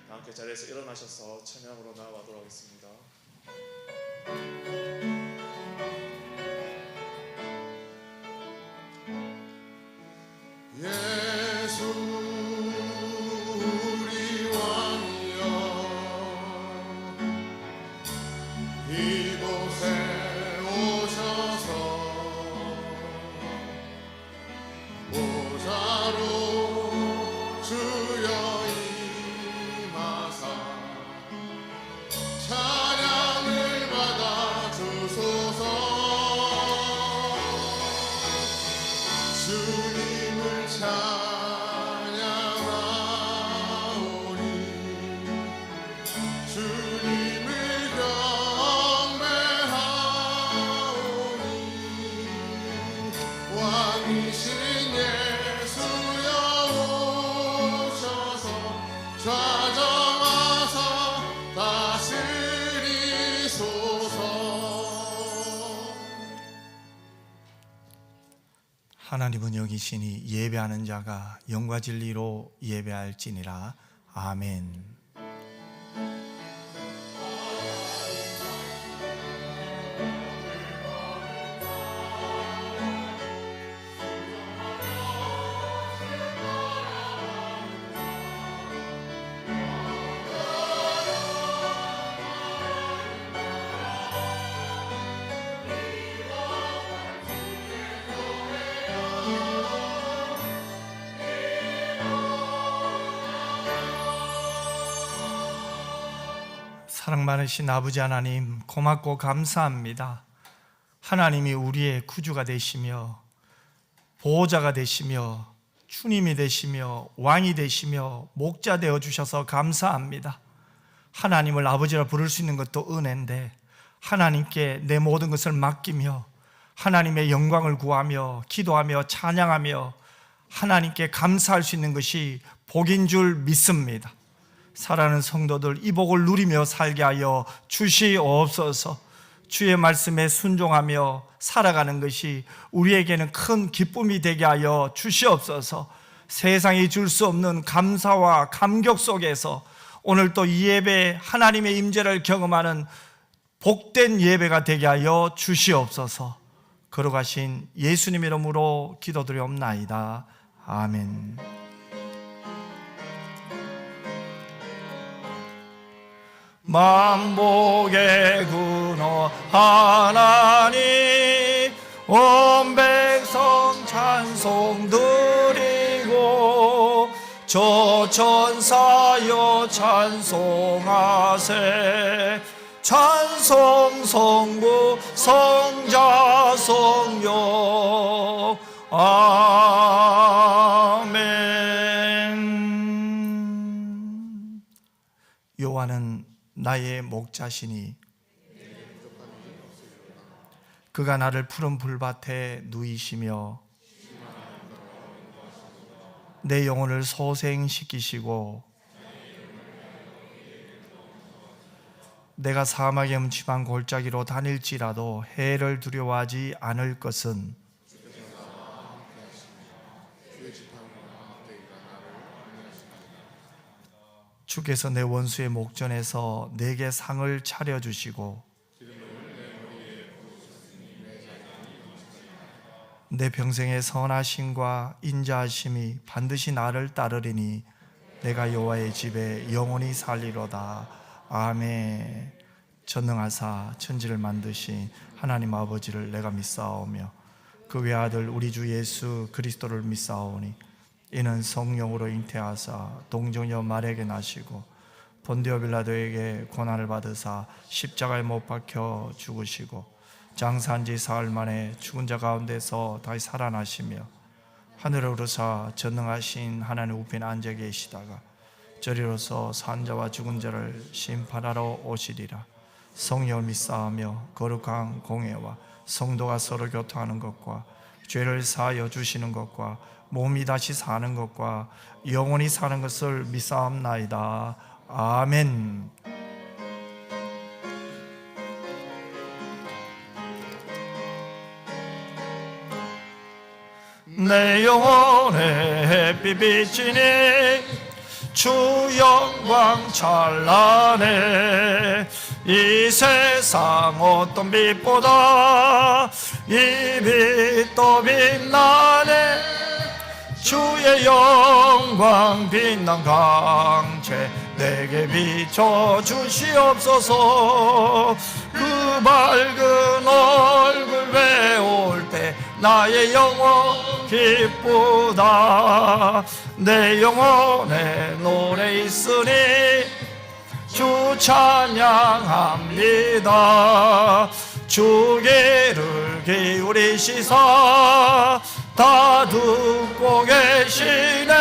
함께 자리에서 일어나셔서 찬양으로 나아가도록 하겠습니다. 예수 우리 왕이여 이곳에 오셔서 보좌로 주여 임하사 찬양을 받아 주소서. 주님을 찬양하오니 주님을 경배하오니 왕이신 예수여 오셔서 좌정하사 다스리소서. 하나님은 여기시니 예배하는 자가 영과 진리로 예배할지니라. 아멘. 사랑 많으신 아버지 하나님, 고맙고 감사합니다. 하나님이 우리의 구주가 되시며 보호자가 되시며 주님이 되시며 왕이 되시며 목자 되어 주셔서 감사합니다. 하나님을 아버지라 부를 수 있는 것도 은혜인데 하나님께 내 모든 것을 맡기며 하나님의 영광을 구하며 기도하며 찬양하며 하나님께 감사할 수 있는 것이 복인 줄 믿습니다. 사랑하는 성도들, 이 복을 누리며 살게 하여 주시옵소서. 주의 말씀에 순종하며 살아가는 것이 우리에게는 큰 기쁨이 되게 하여 주시옵소서. 세상이 줄 수 없는 감사와 감격 속에서 오늘 또 이 예배 하나님의 임재를 경험하는 복된 예배가 되게 하여 주시옵소서. 걸어가신 예수님 이름으로 기도드리옵나이다. 아멘. 만복의 근원 하나님, 온 백성 찬송 드리고 저 천사여 찬송하세. 찬송 성부 성자 성령. 아멘. 요한은 나의 목자시니 그가 나를 푸른 풀밭에 누이시며 내 영혼을 소생시키시고 내가 사막의 음침한 골짜기로 다닐지라도 해를 두려워하지 않을 것은 주께서 내 원수의 목전에서 내게 상을 차려주시고 내 평생의 선하심과 인자하심이 반드시 나를 따르리니 내가 여호와의 집에 영원히 살리로다. 아멘. 전능하사 천지를 만드신 하나님 아버지를 내가 믿사오며 그 외아들 우리 주 예수 그리스도를 믿사오니 이는 성령으로 잉태하사 동정녀 마리아에게 나시고 본디오 빌라도에게 고난을 받으사 십자가에 못 박혀 죽으시고 장사한 지 사흘 만에 죽은 자 가운데서 다시 살아나시며 하늘에 오르사 전능하신 하나님 우편에 앉아 계시다가 저리로서 산 자와 죽은 자를 심판하러 오시리라. 성령을 믿사하며 거룩한 공회와 성도가 서로 교통하는 것과 죄를 사하여 주시는 것과 몸이 다시 사는 것과 영원히 사는 것을 믿사옵나이다. 아멘. 내 영혼의 햇빛 비치니 주 영광 찬란해. 이 세상 어떤 빛보다 이 빛도 빛나네. 주의 영광 빛난 강체 내게 비춰 주시옵소서. 그 밝은 얼굴 배울 때 나의 영혼 기쁘다. 내 영혼에 노래 있으니 주 찬양합니다. 주께를 기울이시사 다 듣고 계시네.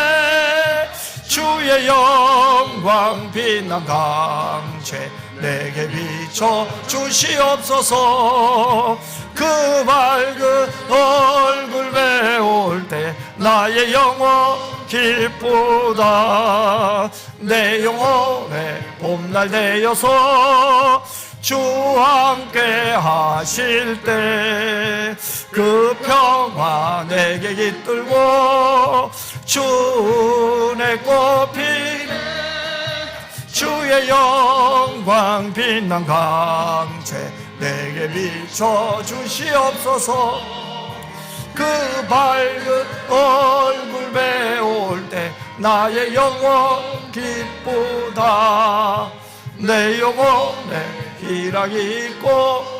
주의 영광 빛난 강체 내게 비춰 주시옵소서. 그 밝은 얼굴 배울 때 나의 영혼 기쁘다. 내 영혼에 봄날 되어서 주 함께 하실 때 그 평화 내게 깃들고 주 은혜 꽃피네. 주의 영광 빛난 강체 내게 비춰 주시옵소서. 그 밝은 얼굴 배울 때 나의 영혼 기쁘다. 내 영혼에 희락이 있고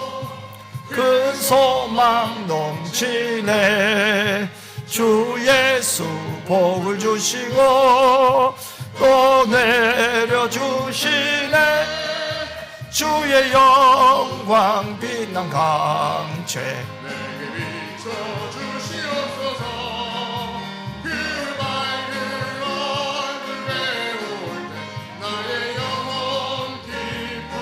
큰 소망 넘치네. 주 예수 복을 주시고 또 내려주시네. 주의 영광 빛난 강체 내게 비춰 주시옵소서. 그 밝은 얼굴 배울 때 나의 영혼 기쁘다.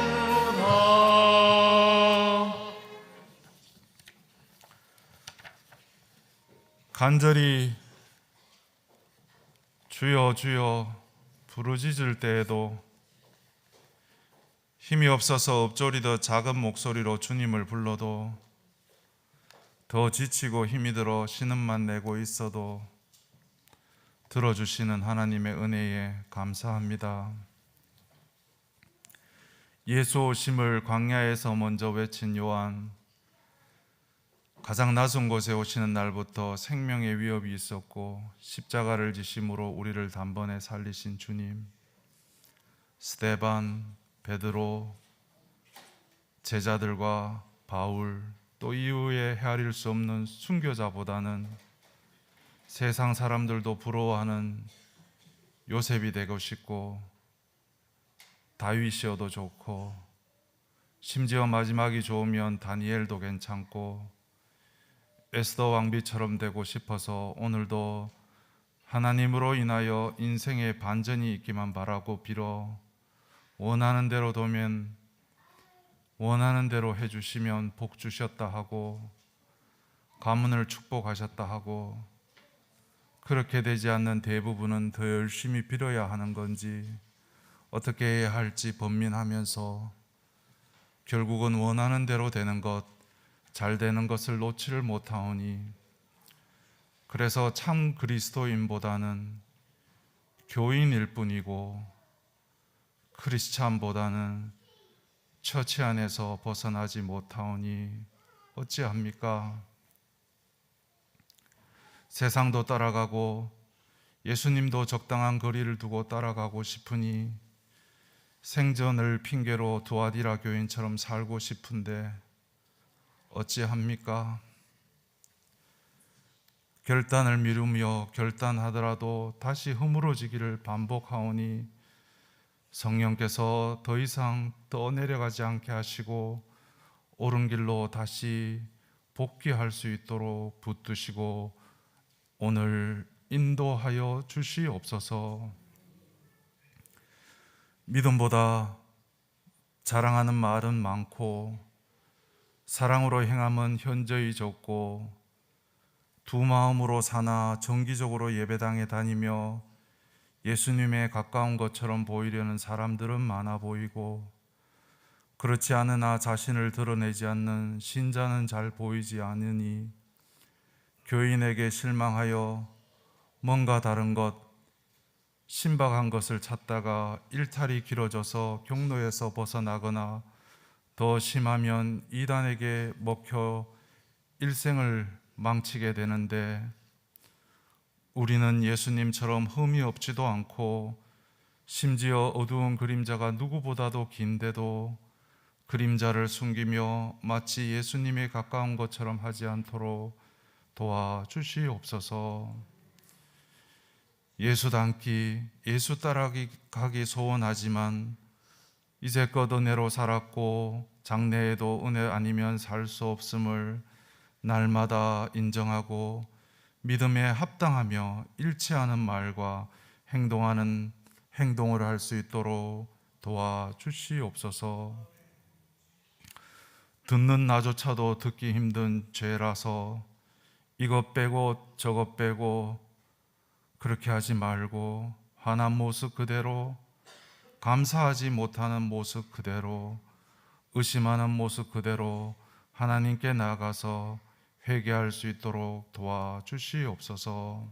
간절히 주여 주여 부르짖을 때에도 힘이 없어서 엎조리듯 작은 목소리로 주님을 불러도 더 지치고 힘이 들어 신음만 내고 있어도 들어주시는 하나님의 은혜에 감사합니다. 예수 오심을 광야에서 먼저 외친 요한, 가장 낮은 곳에 오시는 날부터 생명의 위협이 있었고 십자가를 지심으로 우리를 단번에 살리신 주님, 스데반, 베드로, 제자들과 바울, 또 이후에 헤아릴 수 없는 순교자보다는 세상 사람들도 부러워하는 요셉이 되고 싶고 다윗이어도 좋고 심지어 마지막이 좋으면 다니엘도 괜찮고 에스더 왕비처럼 되고 싶어서 오늘도 하나님으로 인하여 인생의 반전이 있기만 바라고 빌어 원하는 대로 되면 원하는 대로 해주시면 복 주셨다 하고 가문을 축복하셨다 하고 그렇게 되지 않는 대부분은 더 열심히 빌어야 하는 건지 어떻게 해야 할지 번민하면서 결국은 원하는 대로 되는 것, 잘 되는 것을 놓지를 못하오니 그래서 참 그리스도인보다는 교인일 뿐이고 크리스찬보다는 처치 안에서 벗어나지 못하오니 어찌합니까? 세상도 따라가고 예수님도 적당한 거리를 두고 따라가고 싶으니 생전을 핑계로 두아디라 교인처럼 살고 싶은데 어찌합니까? 결단을 미루며 결단하더라도 다시 허물어지기를 반복하오니 성령께서 더 이상 떠내려가지 않게 하시고 옳은 길로 다시 복귀할 수 있도록 붙드시고 오늘 인도하여 주시옵소서. 믿음보다 자랑하는 말은 많고 사랑으로 행함은 현저히 적고 두 마음으로 사나 정기적으로 예배당에 다니며 예수님에 가까운 것처럼 보이려는 사람들은 많아 보이고 그렇지 않으나 자신을 드러내지 않는 신자는 잘 보이지 않으니 교인에게 실망하여 뭔가 다른 것, 신박한 것을 찾다가 일탈이 길어져서 경로에서 벗어나거나 더 심하면 이단에게 먹혀 일생을 망치게 되는데, 우리는 예수님처럼 흠이 없지도 않고 심지어 어두운 그림자가 누구보다도 긴데도 그림자를 숨기며 마치 예수님에 가까운 것처럼 하지 않도록 도와주시옵소서. 예수 닮기, 예수 따라가기 소원하지만 이제껏 은혜로 살았고 장래에도 은혜 아니면 살 수 없음을 날마다 인정하고 믿음에 합당하며 일치하는 말과 행동을 할 수 있도록 도와주시옵소서. 듣는 나조차도 듣기 힘든 죄라서 이것 빼고 저것 빼고 그렇게 하지 말고 화난 모습 그대로, 감사하지 못하는 모습 그대로, 의심하는 모습 그대로 하나님께 나아가서 회개할 수 있도록 도와주시옵소서.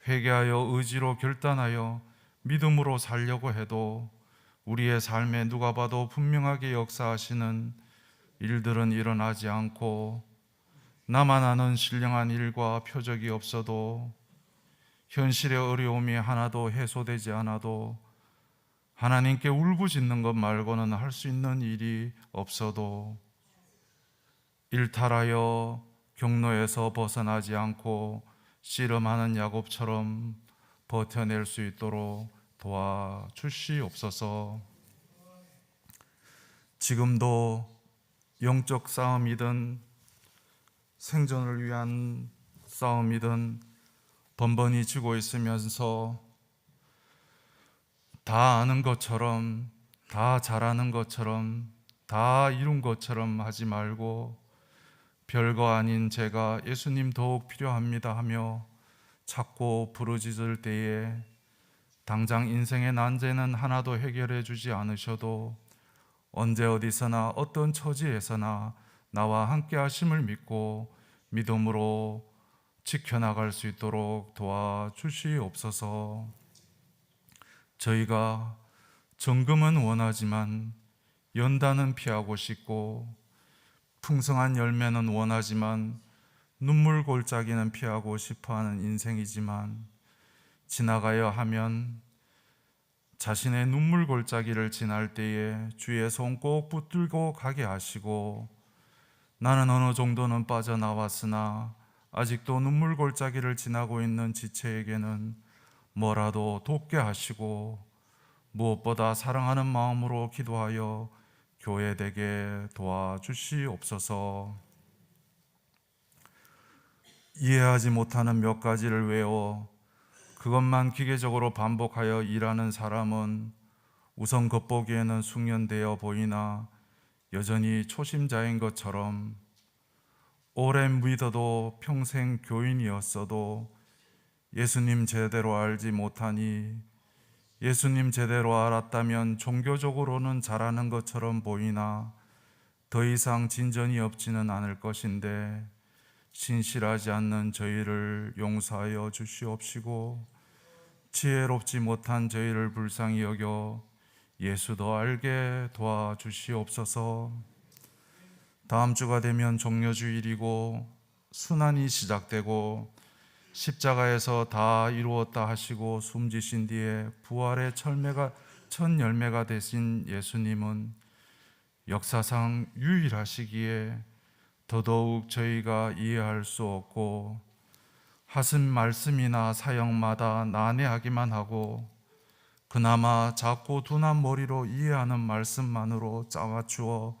회개하여 의지로 결단하여 믿음으로 살려고 해도 우리의 삶에 누가 봐도 분명하게 역사하시는 일들은 일어나지 않고, 나만 아는 신령한 일과 표적이 없어도, 현실의 어려움이 하나도 해소되지 않아도, 하나님께 울부짖는 것 말고는 할 수 있는 일이 없어도 일탈하여 경로에서 벗어나지 않고 씨름하는 야곱처럼 버텨낼 수 있도록 도와주시옵소서. 지금도 영적 싸움이든 생존을 위한 싸움이든 번번이 지고 있으면서 다 아는 것처럼, 다 잘하는 것처럼, 다 이룬 것처럼 하지 말고 별거 아닌 제가 예수님 더욱 필요합니다 하며 찾고 부르짖을 때에 당장 인생의 난제는 하나도 해결해 주지 않으셔도 언제 어디서나 어떤 처지에서나 나와 함께 하심을 믿고 믿음으로 지켜나갈 수 있도록 도와주시옵소서. 저희가 정금은 원하지만 연단은 피하고 싶고 풍성한 열매는 원하지만 눈물 골짜기는 피하고 싶어하는 인생이지만, 지나가야 하면 자신의 눈물 골짜기를 지날 때에 주의 손 꼭 붙들고 가게 하시고, 나는 어느 정도는 빠져나왔으나 아직도 눈물 골짜기를 지나고 있는 지체에게는 뭐라도 돕게 하시고, 무엇보다 사랑하는 마음으로 기도하여 교회되게 도와주시옵소서. 이해하지 못하는 몇 가지를 외워 그것만 기계적으로 반복하여 일하는 사람은 우선 겉보기에는 숙련되어 보이나 여전히 초심자인 것처럼, 오랜 믿어도 평생 교인이었어도 예수님 제대로 알지 못하니, 예수님 제대로 알았다면 종교적으로는 잘하는 것처럼 보이나 더 이상 진전이 없지는 않을 것인데, 신실하지 않는 저희를 용서하여 주시옵시고 지혜롭지 못한 저희를 불쌍히 여겨 예수 더 알게 도와주시옵소서. 다음 주가 되면 종려주일이고 순환이 시작되고 십자가에서 다 이루었다 하시고 숨지신 뒤에 부활의 첫 열매가 되신 예수님은 역사상 유일하시기에 더더욱 저희가 이해할 수 없고 하신 말씀이나 사역마다 난해하기만 하고 그나마 작고 둔한 머리로 이해하는 말씀만으로 짜맞추어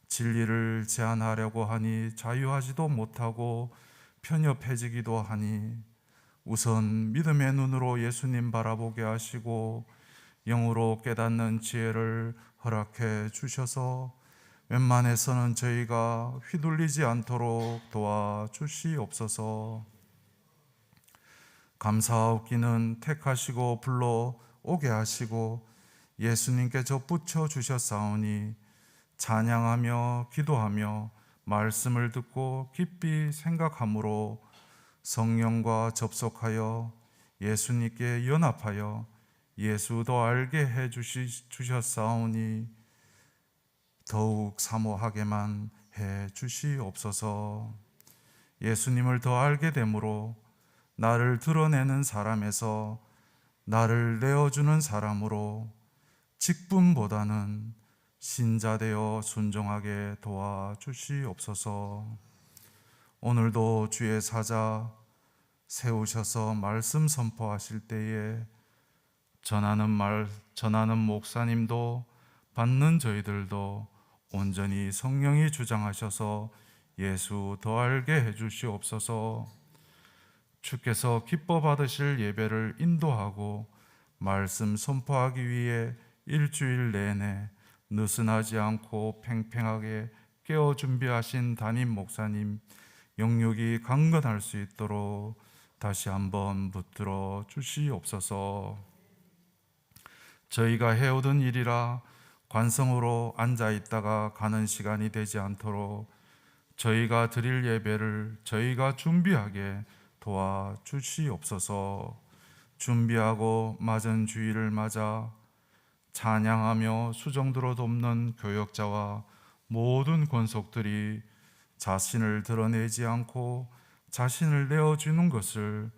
진리를 제안하려고 하니 자유하지도 못하고 편협해지기도 하니, 우선 믿음의 눈으로 예수님 바라보게 하시고 영으로 깨닫는 지혜를 허락해 주셔서 웬만해서는 저희가 휘둘리지 않도록 도와주시옵소서. 감사하옵기는 택하시고 불러 오게 하시고 예수님께 접붙여 주셨사오니 찬양하며 기도하며 말씀을 듣고 깊이 생각함으로 성령과 접속하여 예수님께 연합하여 예수도 알게 해 주셨사오니 더욱 사모하게만 해 주시옵소서. 예수님을 더 알게 되므로 나를 드러내는 사람에서 나를 내어주는 사람으로 직분보다는 신자 되어 순종하게 도와주시옵소서. 오늘도 주의 사자 세우셔서 말씀 선포하실 때에 전하는 목사님도 받는 저희들도 온전히 성령이 주장하셔서 예수 더 알게 해주시옵소서. 주께서 기뻐 받으실 예배를 인도하고 말씀 선포하기 위해 일주일 내내 느슨하지 않고 팽팽하게 깨어 준비하신 담임 목사님 영육이 강건할 수 있도록 다시 한번 붙들어 주시옵소서. 저희가 해오던 일이라 관성으로 앉아 있다가 가는 시간이 되지 않도록 저희가 드릴 예배를 저희가 준비하게 도와주시옵소서. 준비하고 맞은 주일을 맞아 찬양하며 수정들어 돕는 교역자와 모든 권속들이 자신을 드러내지 않고 자신을 내어주는 것을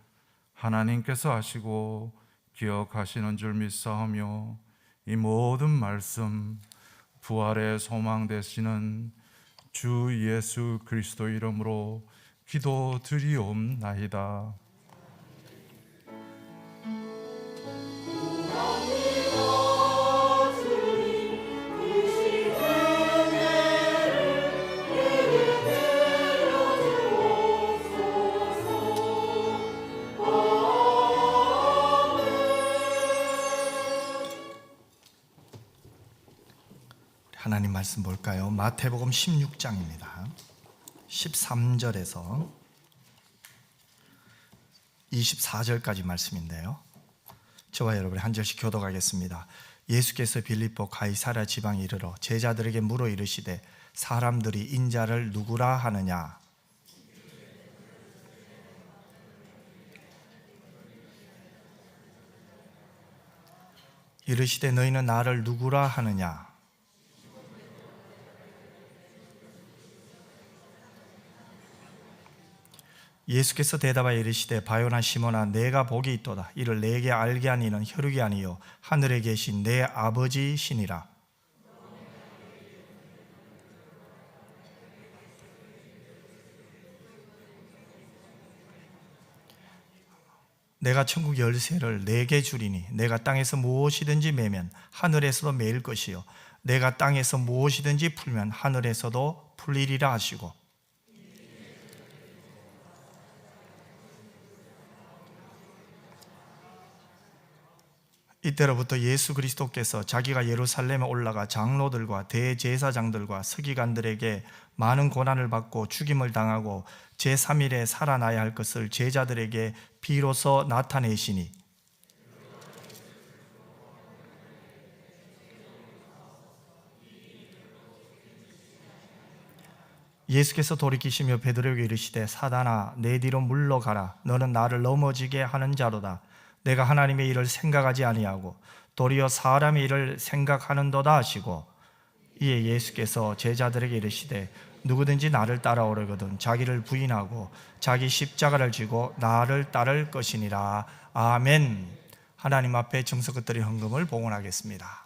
하나님께서 아시고 기억하시는 줄 믿사오며 이 모든 말씀 부활의 소망 되시는 주 예수 그리스도 이름으로 기도드리옵나이다. 하나님 말씀 볼까요? 마태복음 16장입니다. 13절에서 24절까지 말씀인데요. 저와 여러분이 한 절씩 교독하겠습니다. 예수께서 빌립보 가이사랴 지방에 이르러 제자들에게 물어 이르시되 사람들이 인자를 누구라 하느냐? 이르시되 너희는 나를 누구라 하느냐? 예수께서 대답하여 이르시되 바요나 시몬아 내가 복이 있도다. 이를 내게 알게 한 이는 혈육이 아니요 하늘에 계신 내 아버지시니라. 내가 천국 열쇠를 내게 주리니 내가 땅에서 무엇이든지 매면 하늘에서도 매일 것이요 내가 땅에서 무엇이든지 풀면 하늘에서도 풀리리라 하시고 이때로부터 예수 그리스도께서 자기가 예루살렘에 올라가 장로들과 대제사장들과 서기관들에게 많은 고난을 받고 죽임을 당하고 제3일에 살아나야 할 것을 제자들에게 비로소 나타내시니 예수께서 돌이키시며 베드로에게 이르시되 사단아 내 뒤로 물러가라. 너는 나를 넘어지게 하는 자로다. 내가 하나님의 일을 생각하지 아니하고 도리어 사람의 일을 생각하는도다 하시고 이에 예수께서 제자들에게 이르시되 누구든지 나를 따라오려거든 자기를 부인하고 자기 십자가를 지고 나를 따를 것이니라. 아멘. 하나님 앞에 정성껏 드린 헌금을 봉헌하겠습니다.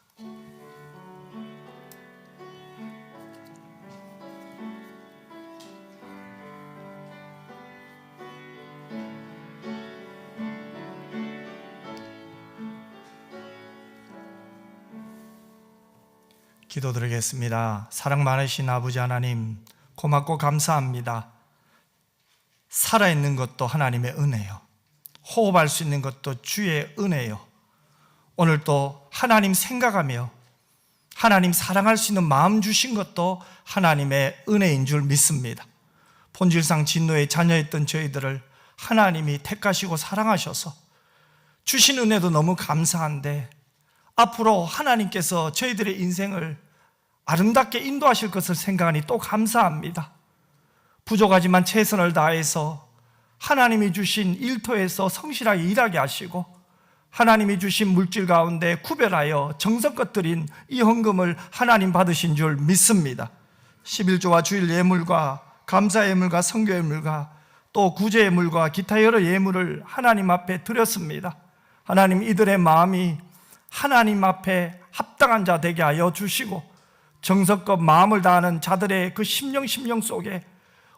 기도드리겠습니다. 사랑 많으신 아버지 하나님 고맙고 감사합니다. 살아있는 것도 하나님의 은혜요 호흡할 수 있는 것도 주의 은혜요 오늘 또 하나님 생각하며 하나님 사랑할 수 있는 마음 주신 것도 하나님의 은혜인 줄 믿습니다. 본질상 진노의 자녀였던 저희들을 하나님이 택하시고 사랑하셔서 주신 은혜도 너무 감사한데 앞으로 하나님께서 저희들의 인생을 아름답게 인도하실 것을 생각하니 또 감사합니다. 부족하지만 최선을 다해서 하나님이 주신 일터에서 성실하게 일하게 하시고 하나님이 주신 물질 가운데 구별하여 정성껏 드린 이 헌금을 하나님 받으신 줄 믿습니다. 11조와 주일 예물과 감사 예물과 선교 예물과 또 구제 예물과 기타 여러 예물을 하나님 앞에 드렸습니다. 하나님, 이들의 마음이 하나님 앞에 합당한 자 되게 하여 주시고 정성껏 마음을 다하는 자들의 그 심령 속에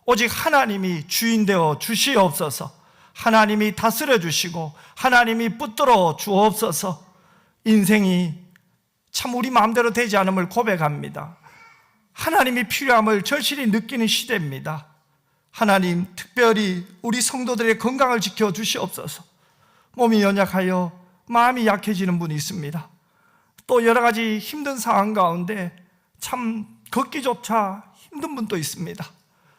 오직 하나님이 주인 되어 주시옵소서. 하나님이 다스려 주시고 하나님이 붙들어 주옵소서. 인생이 참 우리 마음대로 되지 않음을 고백합니다. 하나님이 필요함을 절실히 느끼는 시대입니다. 하나님, 특별히 우리 성도들의 건강을 지켜 주시옵소서. 몸이 연약하여 마음이 약해지는 분이 있습니다. 또 여러 가지 힘든 상황 가운데 참 걷기조차 힘든 분도 있습니다.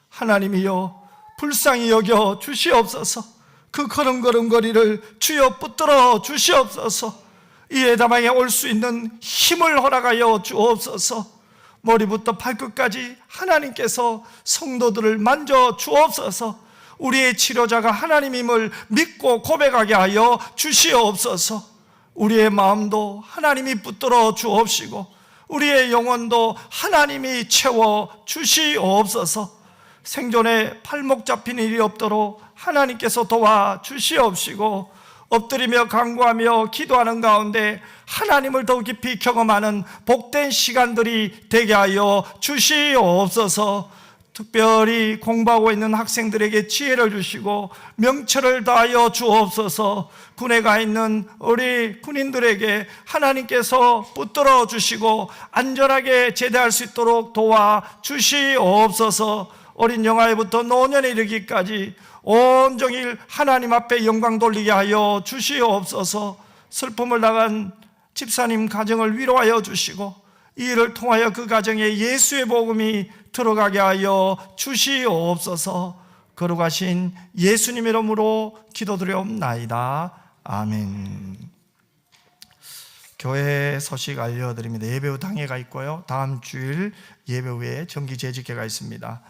하나님이여 불쌍히 여겨 주시옵소서. 그 걸음걸음거리를 주여 붙들어 주시옵소서. 이 예담방에 올 수 있는 힘을 허락하여 주옵소서. 머리부터 발끝까지 하나님께서 성도들을 만져 주옵소서. 우리의 치료자가 하나님임을 믿고 고백하게 하여 주시옵소서. 우리의 마음도 하나님이 붙들어 주옵시고 우리의 영혼도 하나님이 채워 주시옵소서. 생존에 팔목 잡힌 일이 없도록 하나님께서 도와 주시옵시고 엎드리며 간구하며 기도하는 가운데 하나님을 더 깊이 경험하는 복된 시간들이 되게 하여 주시옵소서. 특별히 공부하고 있는 학생들에게 지혜를 주시고 명철을 다하여 주옵소서. 군에 가 있는 우리 군인들에게 하나님께서 붙들어 주시고 안전하게 제대할 수 있도록 도와 주시옵소서. 어린 영아에부터 노년에 이르기까지 온종일 하나님 앞에 영광 돌리게 하여 주시옵소서. 슬픔을 당한 집사님 가정을 위로하여 주시고 이 일을 통하여 그 가정에 예수의 복음이 들어가게 하여 주시옵소서. 거룩하신 예수님 이름으로 기도드리옵나이다. 아멘. 교회 소식 알려드립니다. 예배 후 당회가 있고요, 다음 주일 예배 후에 정기 재직회가 있습니다.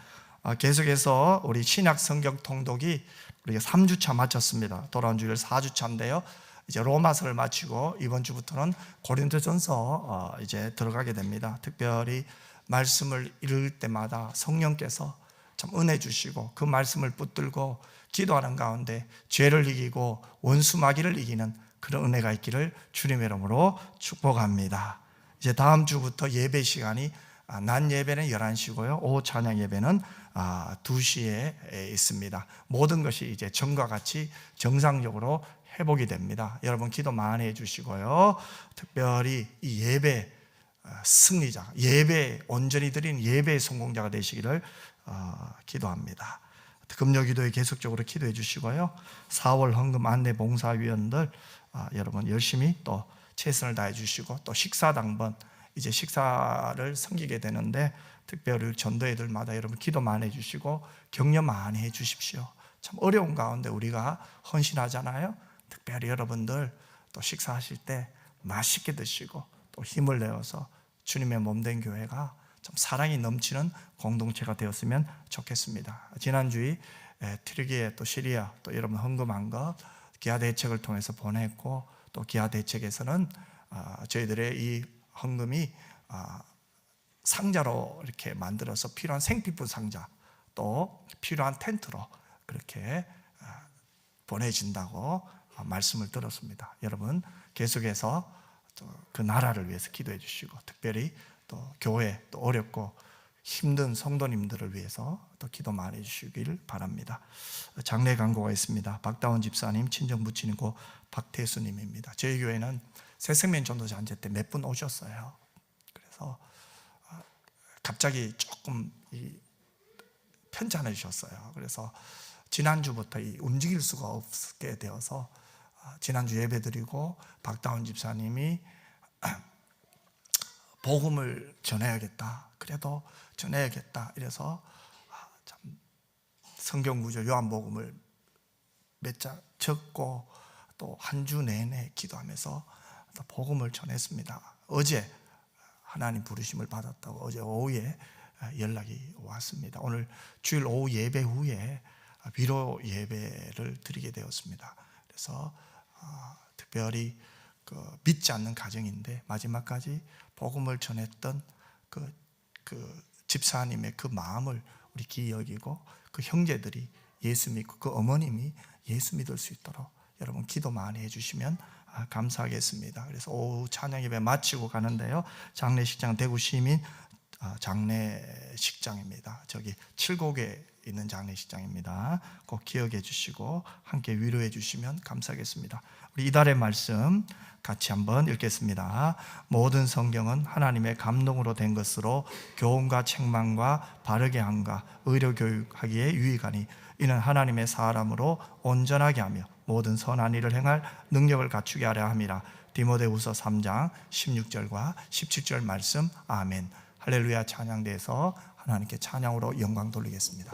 계속해서 우리 신약 성경 통독이 우리가 3주차 마쳤습니다. 돌아온 주일 4주차인데요. 이제 로마서를 마치고 이번 주부터는 고린도전서 이제 들어가게 됩니다. 특별히 말씀을 읽을 때마다 성령께서 참 은혜 주시고 그 말씀을 붙들고 기도하는 가운데 죄를 이기고 원수 마귀를 이기는 그런 은혜가 있기를 주님의 이름으로 축복합니다. 이제 다음 주부터 예배 시간이 낮 예배는 11시고요, 오후 찬양 예배는 2시에 있습니다. 모든 것이 이제 전과 같이 정상적으로 회복이 됩니다. 여러분 기도 많이 해주시고요. 특별히 이 예배 승리자, 예배 온전히 드린 예배의 성공자가 되시기를 기도합니다. 금요 기도에 계속적으로 기도해 주시고요. 4월 헌금 안내 봉사위원들 여러분 열심히 또 최선을 다해 주시고 또 식사 당번 이제 식사를 섬기게 되는데 특별히 전도회들마다 여러분 기도 많이 해주시고 격려 많이 해주십시오. 참 어려운 가운데 우리가 헌신하잖아요. 특별히 여러분들 또 식사하실 때 맛있게 드시고 또 힘을 내어서 주님의 몸된 교회가 참 사랑이 넘치는 공동체가 되었으면 좋겠습니다. 지난주에 튀르기에 또 시리아 또 여러분 헌금한 것 기아 대책을 통해서 보냈고 또 기아 대책에서는 저희들의 이 헌금이 상자로 이렇게 만들어서 필요한 생필품 상자 또 필요한 텐트로 그렇게 보내진다고 말씀을 들었습니다. 여러분 계속해서 그 나라를 위해서 기도해 주시고 특별히 또 교회 또 어렵고 힘든 성도님들을 위해서 또 기도 많이 해주시길 바랍니다. 장례 광고가 있습니다. 박다원 집사님 친정 부친이고 박태수님입니다. 저희 교회는 새생명 전도자 한제 때 몇 분 오셨어요. 그래서 갑자기 조금 편찮아 주셨어요. 그래서 지난주부터 움직일 수가 없게 되어서 지난주 예배드리고 박다운 집사님이 복음을 전해야겠다. 그래도 전해야겠다. 이래서 참 성경구절 요한복음을 몇 장 적고 또 한 주 내내 기도하면서 또 복음을 전했습니다. 어제 하나님 부르심을 받았다고 어제 오후에 연락이 왔습니다. 오늘 주일 오후 예배 후에 위로 예배를 드리게 되었습니다. 그래서 특별히 믿지 않는 가정인데 마지막까지 복음을 전했던 그 집사님의 그 마음을 우리 귀히 여기고 그 형제들이 예수 믿고 그 어머님이 예수 믿을 수 있도록 여러분 기도 많이 해주시면 감사하겠습니다. 그래서 오후 찬양 예배 마치고 가는데요, 장례식장 대구 시민 장례식장입니다. 저기 7곡에 있는 장례식장입니다. 꼭 기억해 주시고 함께 위로해 주시면 감사하겠습니다. 우리 이달의 말씀 같이 한번 읽겠습니다. 모든 성경은 하나님의 감동으로 된 것으로 교훈과 책망과 바르게 함과 의료 교육하기에 유익하니 이는 하나님의 사람으로 온전하게 하며 모든 선한 일을 행할 능력을 갖추게 하려 함이라. 디모데후서 3장 16절과 17절 말씀. 아멘. 할렐루야. 찬양대에서 하나님께 찬양으로 영광 돌리겠습니다.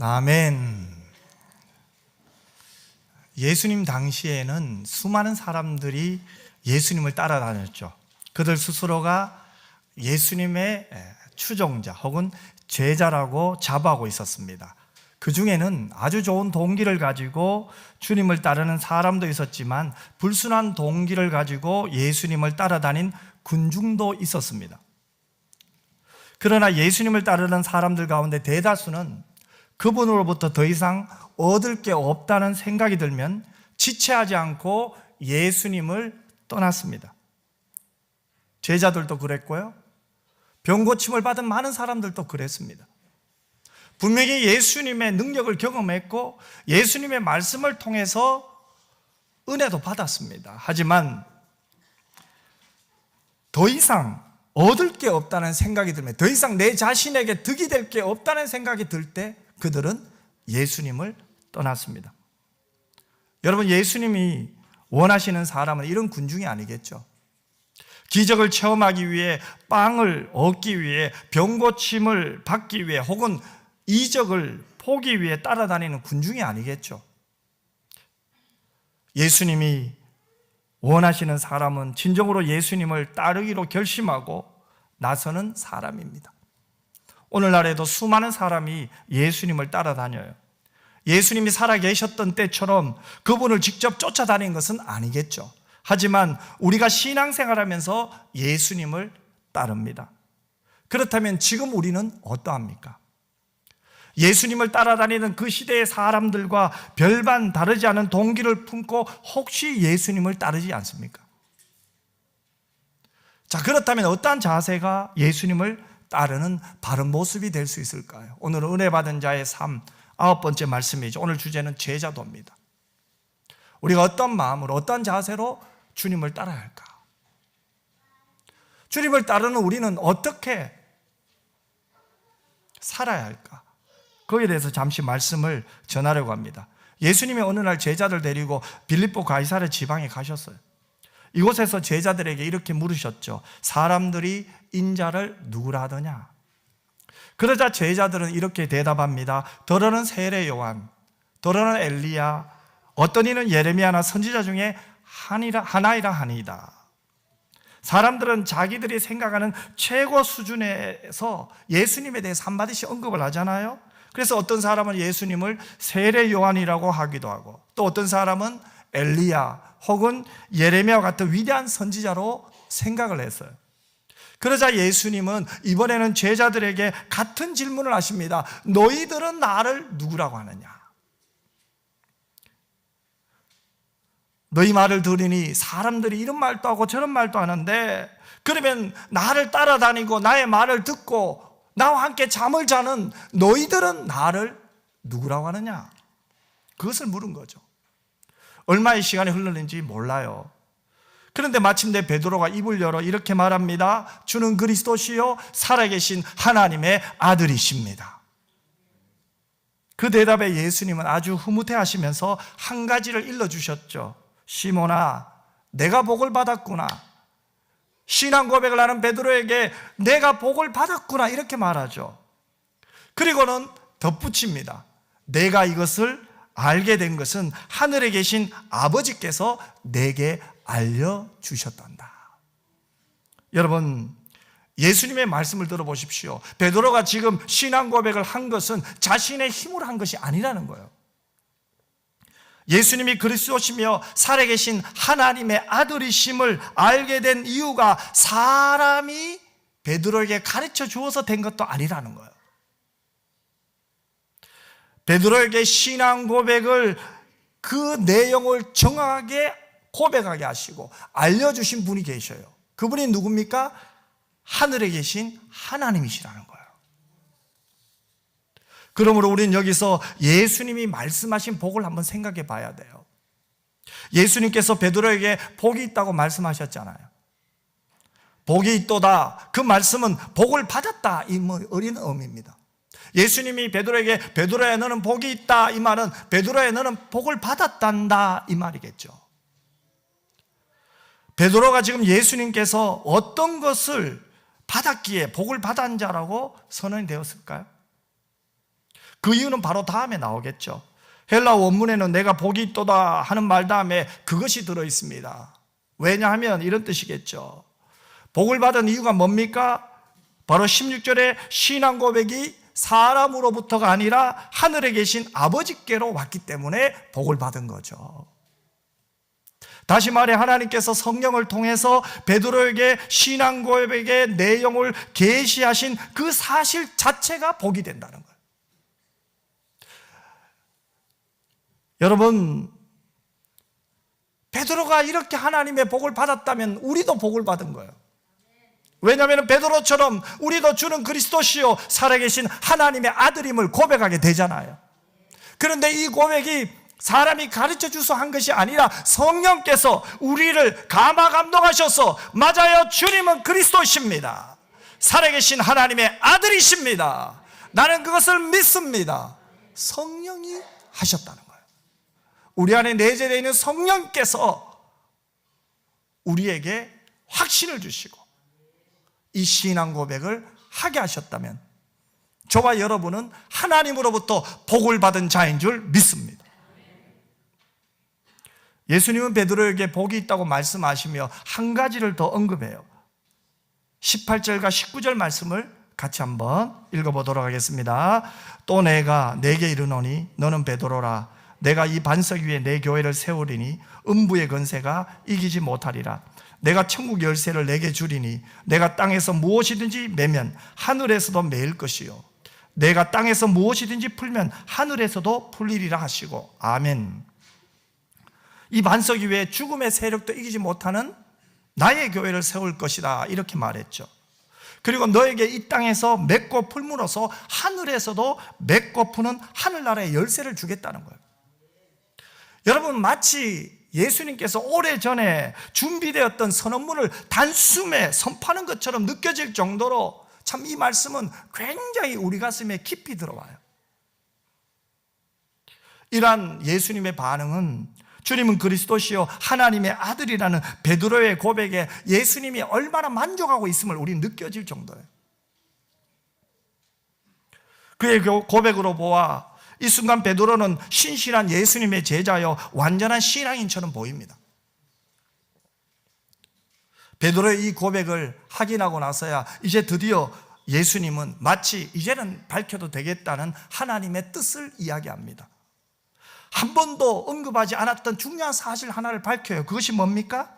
아멘. 예수님 당시에는 수많은 사람들이 예수님을 따라다녔죠. 그들 스스로가 예수님의 추종자 혹은 제자라고 자부하고 있었습니다. 그 중에는 아주 좋은 동기를 가지고 주님을 따르는 사람도 있었지만 불순한 동기를 가지고 예수님을 따라다닌 군중도 있었습니다. 그러나 예수님을 따르는 사람들 가운데 대다수는 그분으로부터 더 이상 얻을 게 없다는 생각이 들면 지체하지 않고 예수님을 떠났습니다. 제자들도 그랬고요. 병 고침을 받은 많은 사람들도 그랬습니다. 분명히 예수님의 능력을 경험했고 예수님의 말씀을 통해서 은혜도 받았습니다. 하지만 더 이상 얻을 게 없다는 생각이 들면, 더 이상 내 자신에게 득이 될 게 없다는 생각이 들 때 그들은 예수님을 떠났습니다. 여러분, 예수님이 원하시는 사람은 이런 군중이 아니겠죠. 기적을 체험하기 위해, 빵을 얻기 위해, 병고침을 받기 위해 혹은 이적을 보기 위해 따라다니는 군중이 아니겠죠. 예수님이 원하시는 사람은 진정으로 예수님을 따르기로 결심하고 나서는 사람입니다. 오늘날에도 수많은 사람이 예수님을 따라다녀요. 예수님이 살아계셨던 때처럼 그분을 직접 쫓아다니는 것은 아니겠죠. 하지만 우리가 신앙생활하면서 예수님을 따릅니다. 그렇다면 지금 우리는 어떠합니까? 예수님을 따라다니는 그 시대의 사람들과 별반 다르지 않은 동기를 품고 혹시 예수님을 따르지 않습니까? 자, 그렇다면 어떠한 자세가 예수님을 따르는 바른 모습이 될 수 있을까요? 오늘은 은혜 받은 자의 삶 9번째 말씀이죠. 오늘 주제는 제자도입니다. 우리가 어떤 마음으로, 어떤 자세로 주님을 따라야 할까? 주님을 따르는 우리는 어떻게 살아야 할까? 거기에 대해서 잠시 말씀을 전하려고 합니다. 예수님이 어느 날 제자들 데리고 빌립보 가이사랴 지방에 가셨어요. 이곳에서 제자들에게 이렇게 물으셨죠. 사람들이 인자를 누구라 하더냐? 그러자 제자들은 이렇게 대답합니다. 더러는 세례 요한, 더러는 엘리야, 어떤 이는 예레미야나 선지자 중에 하나이라 하니이다. 사람들은 자기들이 생각하는 최고 수준에서 예수님에 대해서 한마디씩 언급을 하잖아요. 그래서 어떤 사람은 예수님을 세례 요한이라고 하기도 하고, 또 어떤 사람은 엘리야 혹은 예레미야 같은 위대한 선지자로 생각을 했어요. 그러자 예수님은 이번에는 제자들에게 같은 질문을 하십니다. 너희들은 나를 누구라고 하느냐? 너희 말을 들으니 사람들이 이런 말도 하고 저런 말도 하는데, 그러면 나를 따라다니고 나의 말을 듣고 나와 함께 잠을 자는 너희들은 나를 누구라고 하느냐? 그것을 물은 거죠. 얼마의 시간이 흘렀는지 몰라요. 그런데 마침내 베드로가 입을 열어 이렇게 말합니다. 주는 그리스도시요 살아계신 하나님의 아들이십니다. 그 대답에 예수님은 아주 흐뭇해하시면서 한 가지를 일러주셨죠. 시몬아, 내가 복을 받았구나. 신앙 고백을 하는 베드로에게 내가 복을 받았구나, 이렇게 말하죠. 그리고는 덧붙입니다. 내가 이것을 알게 된 것은 하늘에 계신 아버지께서 내게 알려주셨단다. 여러분, 예수님의 말씀을 들어보십시오. 베드로가 지금 신앙 고백을 한 것은 자신의 힘으로 한 것이 아니라는 거예요. 예수님이 그리스도시며 살아계신 하나님의 아들이심을 알게 된 이유가 사람이 베드로에게 가르쳐 주어서 된 것도 아니라는 거예요. 베드로에게 신앙 고백을, 그 내용을 정확하게 고백하게 하시고 알려주신 분이 계셔요. 그분이 누굽니까? 하늘에 계신 하나님이시라는 거예요. 그러므로 우리는 여기서 예수님이 말씀하신 복을 한번 생각해 봐야 돼요. 예수님께서 베드로에게 복이 있다고 말씀하셨잖아요. 복이 있도다, 그 말씀은 복을 받았다, 이 어린 의미입니다. 예수님이 베드로에게 베드로야 너는 복이 있다, 이 말은 베드로야 너는 복을 받았단다, 이 말이겠죠. 베드로가 지금 예수님께서 어떤 것을 받았기에 복을 받은 자라고 선언이 되었을까요? 그 이유는 바로 다음에 나오겠죠. 헬라 원문에는 내가 복이 있도다 하는 말 다음에 그것이 들어 있습니다. 왜냐하면 이런 뜻이겠죠. 복을 받은 이유가 뭡니까? 바로 16절에 신앙 고백이 사람으로부터가 아니라 하늘에 계신 아버지께로 왔기 때문에 복을 받은 거죠. 다시 말해 하나님께서 성령을 통해서 베드로에게 신앙 고백의 내용을 계시하신 그 사실 자체가 복이 된다는 거예요. 여러분, 베드로가 이렇게 하나님의 복을 받았다면 우리도 복을 받은 거예요. 왜냐하면 베드로처럼 우리도 주는 그리스도시요 살아계신 하나님의 아들임을 고백하게 되잖아요. 그런데 이 고백이 사람이 가르쳐 주서 한 것이 아니라 성령께서 우리를 감화 감동하셔서 맞아요, 주님은 그리스도십니다. 살아계신 하나님의 아들이십니다. 나는 그것을 믿습니다. 성령이 하셨다는 거예요. 우리 안에 내재되어 있는 성령께서 우리에게 확신을 주시고 이 신앙 고백을 하게 하셨다면 저와 여러분은 하나님으로부터 복을 받은 자인 줄 믿습니다. 예수님은 베드로에게 복이 있다고 말씀하시며 한 가지를 더 언급해요. 18절과 19절 말씀을 같이 한번 읽어보도록 하겠습니다. 또 내가 내게 이르노니 너는 베드로라. 내가 이 반석 위에 내 교회를 세우리니 음부의 권세가 이기지 못하리라. 내가 천국 열쇠를 내게 주리니 내가 땅에서 무엇이든지 매면 하늘에서도 매일 것이요 내가 땅에서 무엇이든지 풀면 하늘에서도 풀리리라 하시고 아멘. 이 반석 위에 죽음의 세력도 이기지 못하는 나의 교회를 세울 것이다 이렇게 말했죠. 그리고 너에게 이 땅에서 맺고 풀므로써 하늘에서도 맺고 푸는 하늘나라의 열쇠를 주겠다는 거예요. 여러분, 마치 예수님께서 오래전에 준비되었던 선언문을 단숨에 선포하는 것처럼 느껴질 정도로 참 이 말씀은 굉장히 우리 가슴에 깊이 들어와요. 이러한 예수님의 반응은 주님은 그리스도시요 하나님의 아들이라는 베드로의 고백에 예수님이 얼마나 만족하고 있음을 우리는 느껴질 정도예요. 그의 고백으로 보아 이 순간 베드로는 신실한 예수님의 제자여 완전한 신앙인처럼 보입니다. 베드로의 이 고백을 확인하고 나서야 이제 드디어 예수님은 마치 이제는 밝혀도 되겠다는 하나님의 뜻을 이야기합니다. 한 번도 언급하지 않았던 중요한 사실 하나를 밝혀요. 그것이 뭡니까?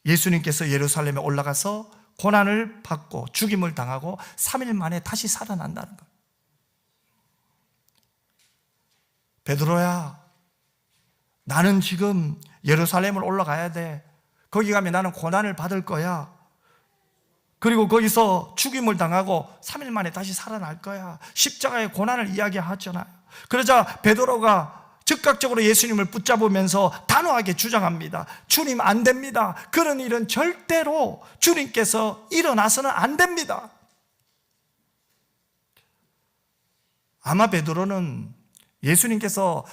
예수님께서 예루살렘에 올라가서 고난을 받고 죽임을 당하고 3일 만에 다시 살아난다는 거예요. 베드로야, 나는 지금 예루살렘을 올라가야 돼. 거기 가면 나는 고난을 받을 거야. 그리고 거기서 죽임을 당하고 3일 만에 다시 살아날 거야. 십자가의 고난을 이야기하잖아요. 그러자 베드로가 즉각적으로 예수님을 붙잡으면서 단호하게 주장합니다. 주님, 안 됩니다. 그런 일은 절대로 주님께서 일어나서는 안 됩니다. 아마 베드로는 예수님께서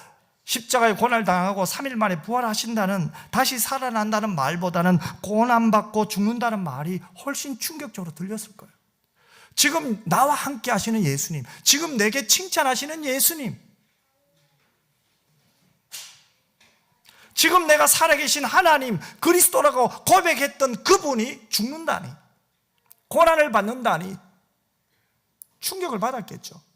십자가에 고난을 당하고 3일 만에 부활하신다는, 다시 살아난다는 말보다는 고난받고 죽는다는 말이 훨씬 충격적으로 들렸을 거예요. 지금 나와 함께 하시는 예수님, 지금 내게 칭찬하시는 예수님, 지금 내가 살아계신 하나님 그리스도라고 고백했던 그분이 죽는다니, 고난을 받는다니 충격을 받았겠죠.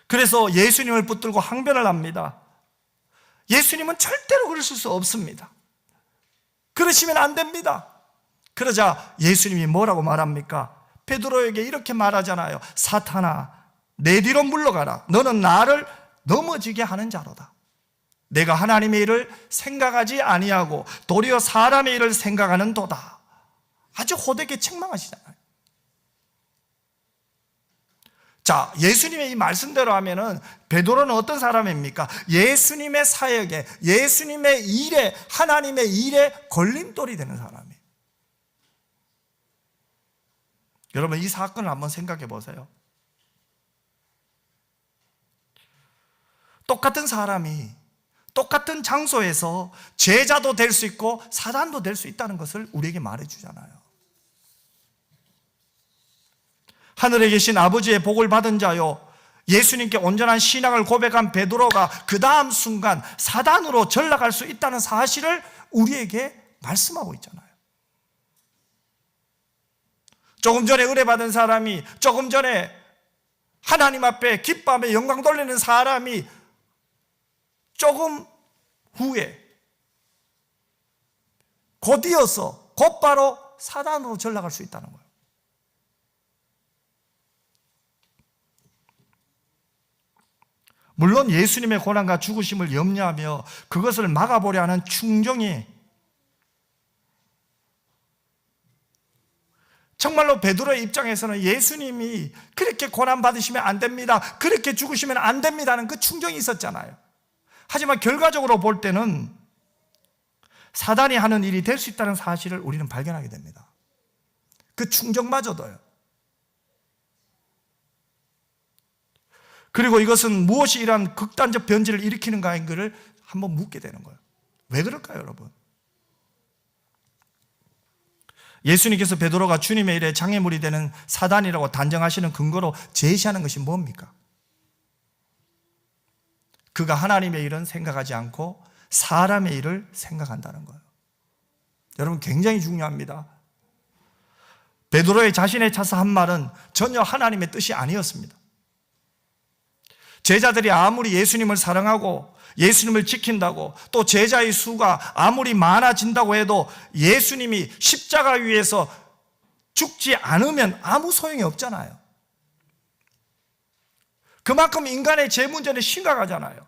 그래서 예수님을 붙들고 항변을 합니다. 예수님은 절대로 그러실 수 없습니다. 그러시면 안 됩니다. 그러자 예수님이 뭐라고 말합니까? 베드로에게 이렇게 말하잖아요. 사탄아, 내 뒤로 물러가라. 너는 나를 넘어지게 하는 자로다. 내가 하나님의 일을 생각하지 아니하고 도리어 사람의 일을 생각하는 도다. 아주 호되게 책망하시잖아요. 자, 예수님의 이 말씀대로 하면은 베드로는 어떤 사람입니까? 예수님의 사역에, 예수님의 일에, 하나님의 일에 걸림돌이 되는 사람이에요. 여러분, 이 사건을 한번 생각해 보세요. 똑같은 사람이 똑같은 장소에서 제자도 될 수 있고 사단도 될 수 있다는 것을 우리에게 말해 주잖아요. 하늘에 계신 아버지의 복을 받은 자요, 예수님께 온전한 신앙을 고백한 베드로가 그 다음 순간 사단으로 전락할 수 있다는 사실을 우리에게 말씀하고 있잖아요. 조금 전에 은혜 받은 사람이, 조금 전에 하나님 앞에 기뻐하며 영광 돌리는 사람이 조금 후에 곧이어서 곧바로 사단으로 전락할 수 있다는 거예요. 물론 예수님의 고난과 죽으심을 염려하며 그것을 막아보려 하는 충정이, 정말로 베드로의 입장에서는 예수님이 그렇게 고난받으시면 안 됩니다, 그렇게 죽으시면 안 됩니다는 그 충정이 있었잖아요. 하지만 결과적으로 볼 때는 사단이 하는 일이 될 수 있다는 사실을 우리는 발견하게 됩니다. 그 충정마저도요. 그리고 이것은 무엇이 이러한 극단적 변질을 일으키는가인가를 한번 묻게 되는 거예요. 왜 그럴까요, 여러분? 예수님께서 베드로가 주님의 일에 장애물이 되는 사단이라고 단정하시는 근거로 제시하는 것이 뭡니까? 그가 하나님의 일은 생각하지 않고 사람의 일을 생각한다는 거예요. 여러분, 굉장히 중요합니다. 베드로의 자신에 차서 한 말은 전혀 하나님의 뜻이 아니었습니다. 제자들이 아무리 예수님을 사랑하고 예수님을 지킨다고, 또 제자의 수가 아무리 많아진다고 해도 예수님이 십자가 위에서 죽지 않으면 아무 소용이 없잖아요. 그만큼 인간의 죄 문제는 심각하잖아요.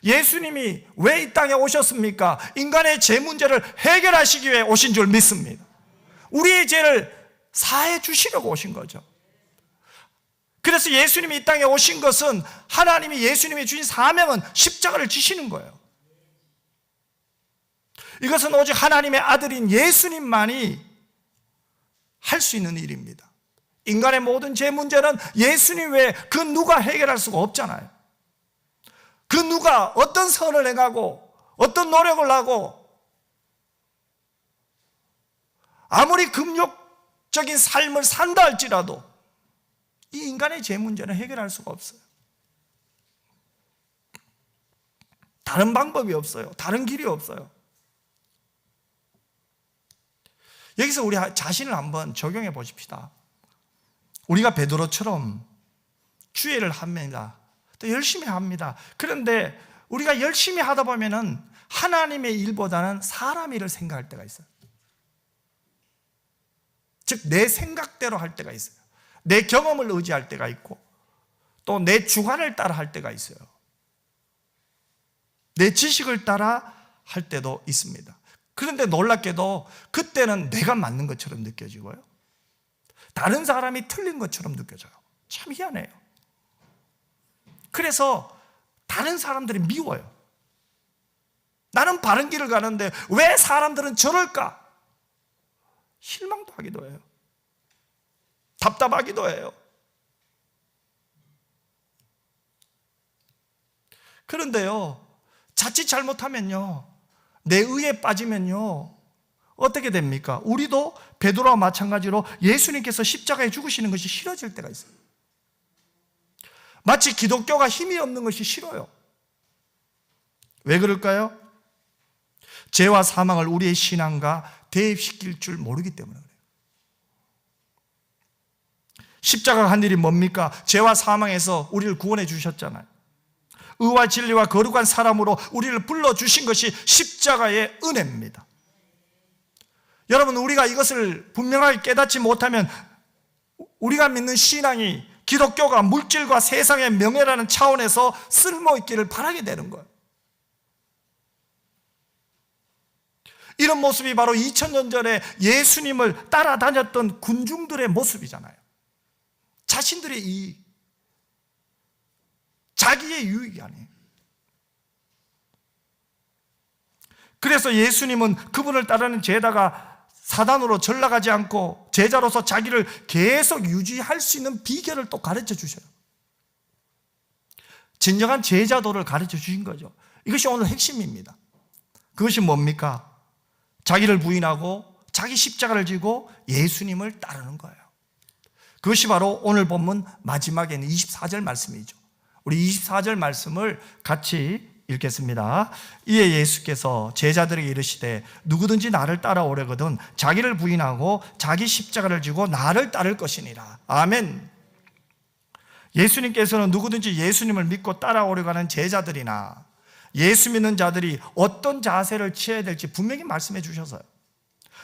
예수님이 왜 이 땅에 오셨습니까? 인간의 죄 문제를 해결하시기 위해 오신 줄 믿습니다. 우리의 죄를 사해 주시려고 오신 거죠. 그래서 예수님이 이 땅에 오신 것은, 하나님이 예수님이 주신 사명은 십자가를 지시는 거예요. 이것은 오직 하나님의 아들인 예수님만이 할 수 있는 일입니다. 인간의 모든 죄 문제는 예수님 외에 그 누가 해결할 수가 없잖아요. 그 누가 어떤 선을 행하고 어떤 노력을 하고 아무리 금욕적인 삶을 산다 할지라도 이 인간의 죄 문제는 해결할 수가 없어요. 다른 방법이 없어요. 다른 길이 없어요. 여기서 우리 자신을 한번 적용해 보십시다. 우리가 베드로처럼 주의를 합니다. 또 열심히 합니다. 그런데 우리가 열심히 하다 보면은 하나님의 일보다는 사람 일을 생각할 때가 있어요. 즉, 내 생각대로 할 때가 있어요. 내 경험을 의지할 때가 있고, 또 내 주관을 따라 할 때가 있어요. 내 지식을 따라 할 때도 있습니다. 그런데 놀랍게도 그때는 내가 맞는 것처럼 느껴지고요, 다른 사람이 틀린 것처럼 느껴져요. 참 희한해요. 그래서 다른 사람들이 미워요. 나는 바른 길을 가는데 왜 사람들은 저럴까? 실망도 하기도 해요. 답답하기도 해요. 그런데요, 자칫 잘못하면요, 내 의에 빠지면요, 어떻게 됩니까? 우리도 베드로와 마찬가지로 예수님께서 십자가에 죽으시는 것이 싫어질 때가 있어요. 마치 기독교가 힘이 없는 것이 싫어요. 왜 그럴까요? 죄와 사망을 우리의 신앙과 대입시킬 줄 모르기 때문에 그래요. 십자가가 한 일이 뭡니까? 죄와 사망에서 우리를 구원해 주셨잖아요. 의와 진리와 거룩한 사람으로 우리를 불러주신 것이 십자가의 은혜입니다. 여러분, 우리가 이것을 분명하게 깨닫지 못하면 우리가 믿는 신앙이 기독교가 물질과 세상의 명예라는 차원에서 쓸모있기를 바라게 되는 거예요. 이런 모습이 바로 2000년 전에 예수님을 따라다녔던 군중들의 모습이잖아요. 자신들의 이익, 자기의 유익이 아니에요. 그래서 예수님은 그분을 따르는 제자가 사단으로 전락하지 않고 제자로서 자기를 계속 유지할 수 있는 비결을 또 가르쳐 주셔요. 진정한 제자도를 가르쳐 주신 거죠. 이것이 오늘 핵심입니다. 그것이 뭡니까? 자기를 부인하고 자기 십자가를 지고 예수님을 따르는 거예요. 그것이 바로 오늘 본문 마지막에 있는 24절 말씀이죠. 우리 24절 말씀을 같이 읽겠습니다. 이에 예수께서 제자들에게 이르시되 누구든지 나를 따라오려거든 자기를 부인하고 자기 십자가를 지고 나를 따를 것이니라. 아멘. 예수님께서는 누구든지 예수님을 믿고 따라오려고 하는 제자들이나 예수 믿는 자들이 어떤 자세를 취해야 될지 분명히 말씀해 주셔서요.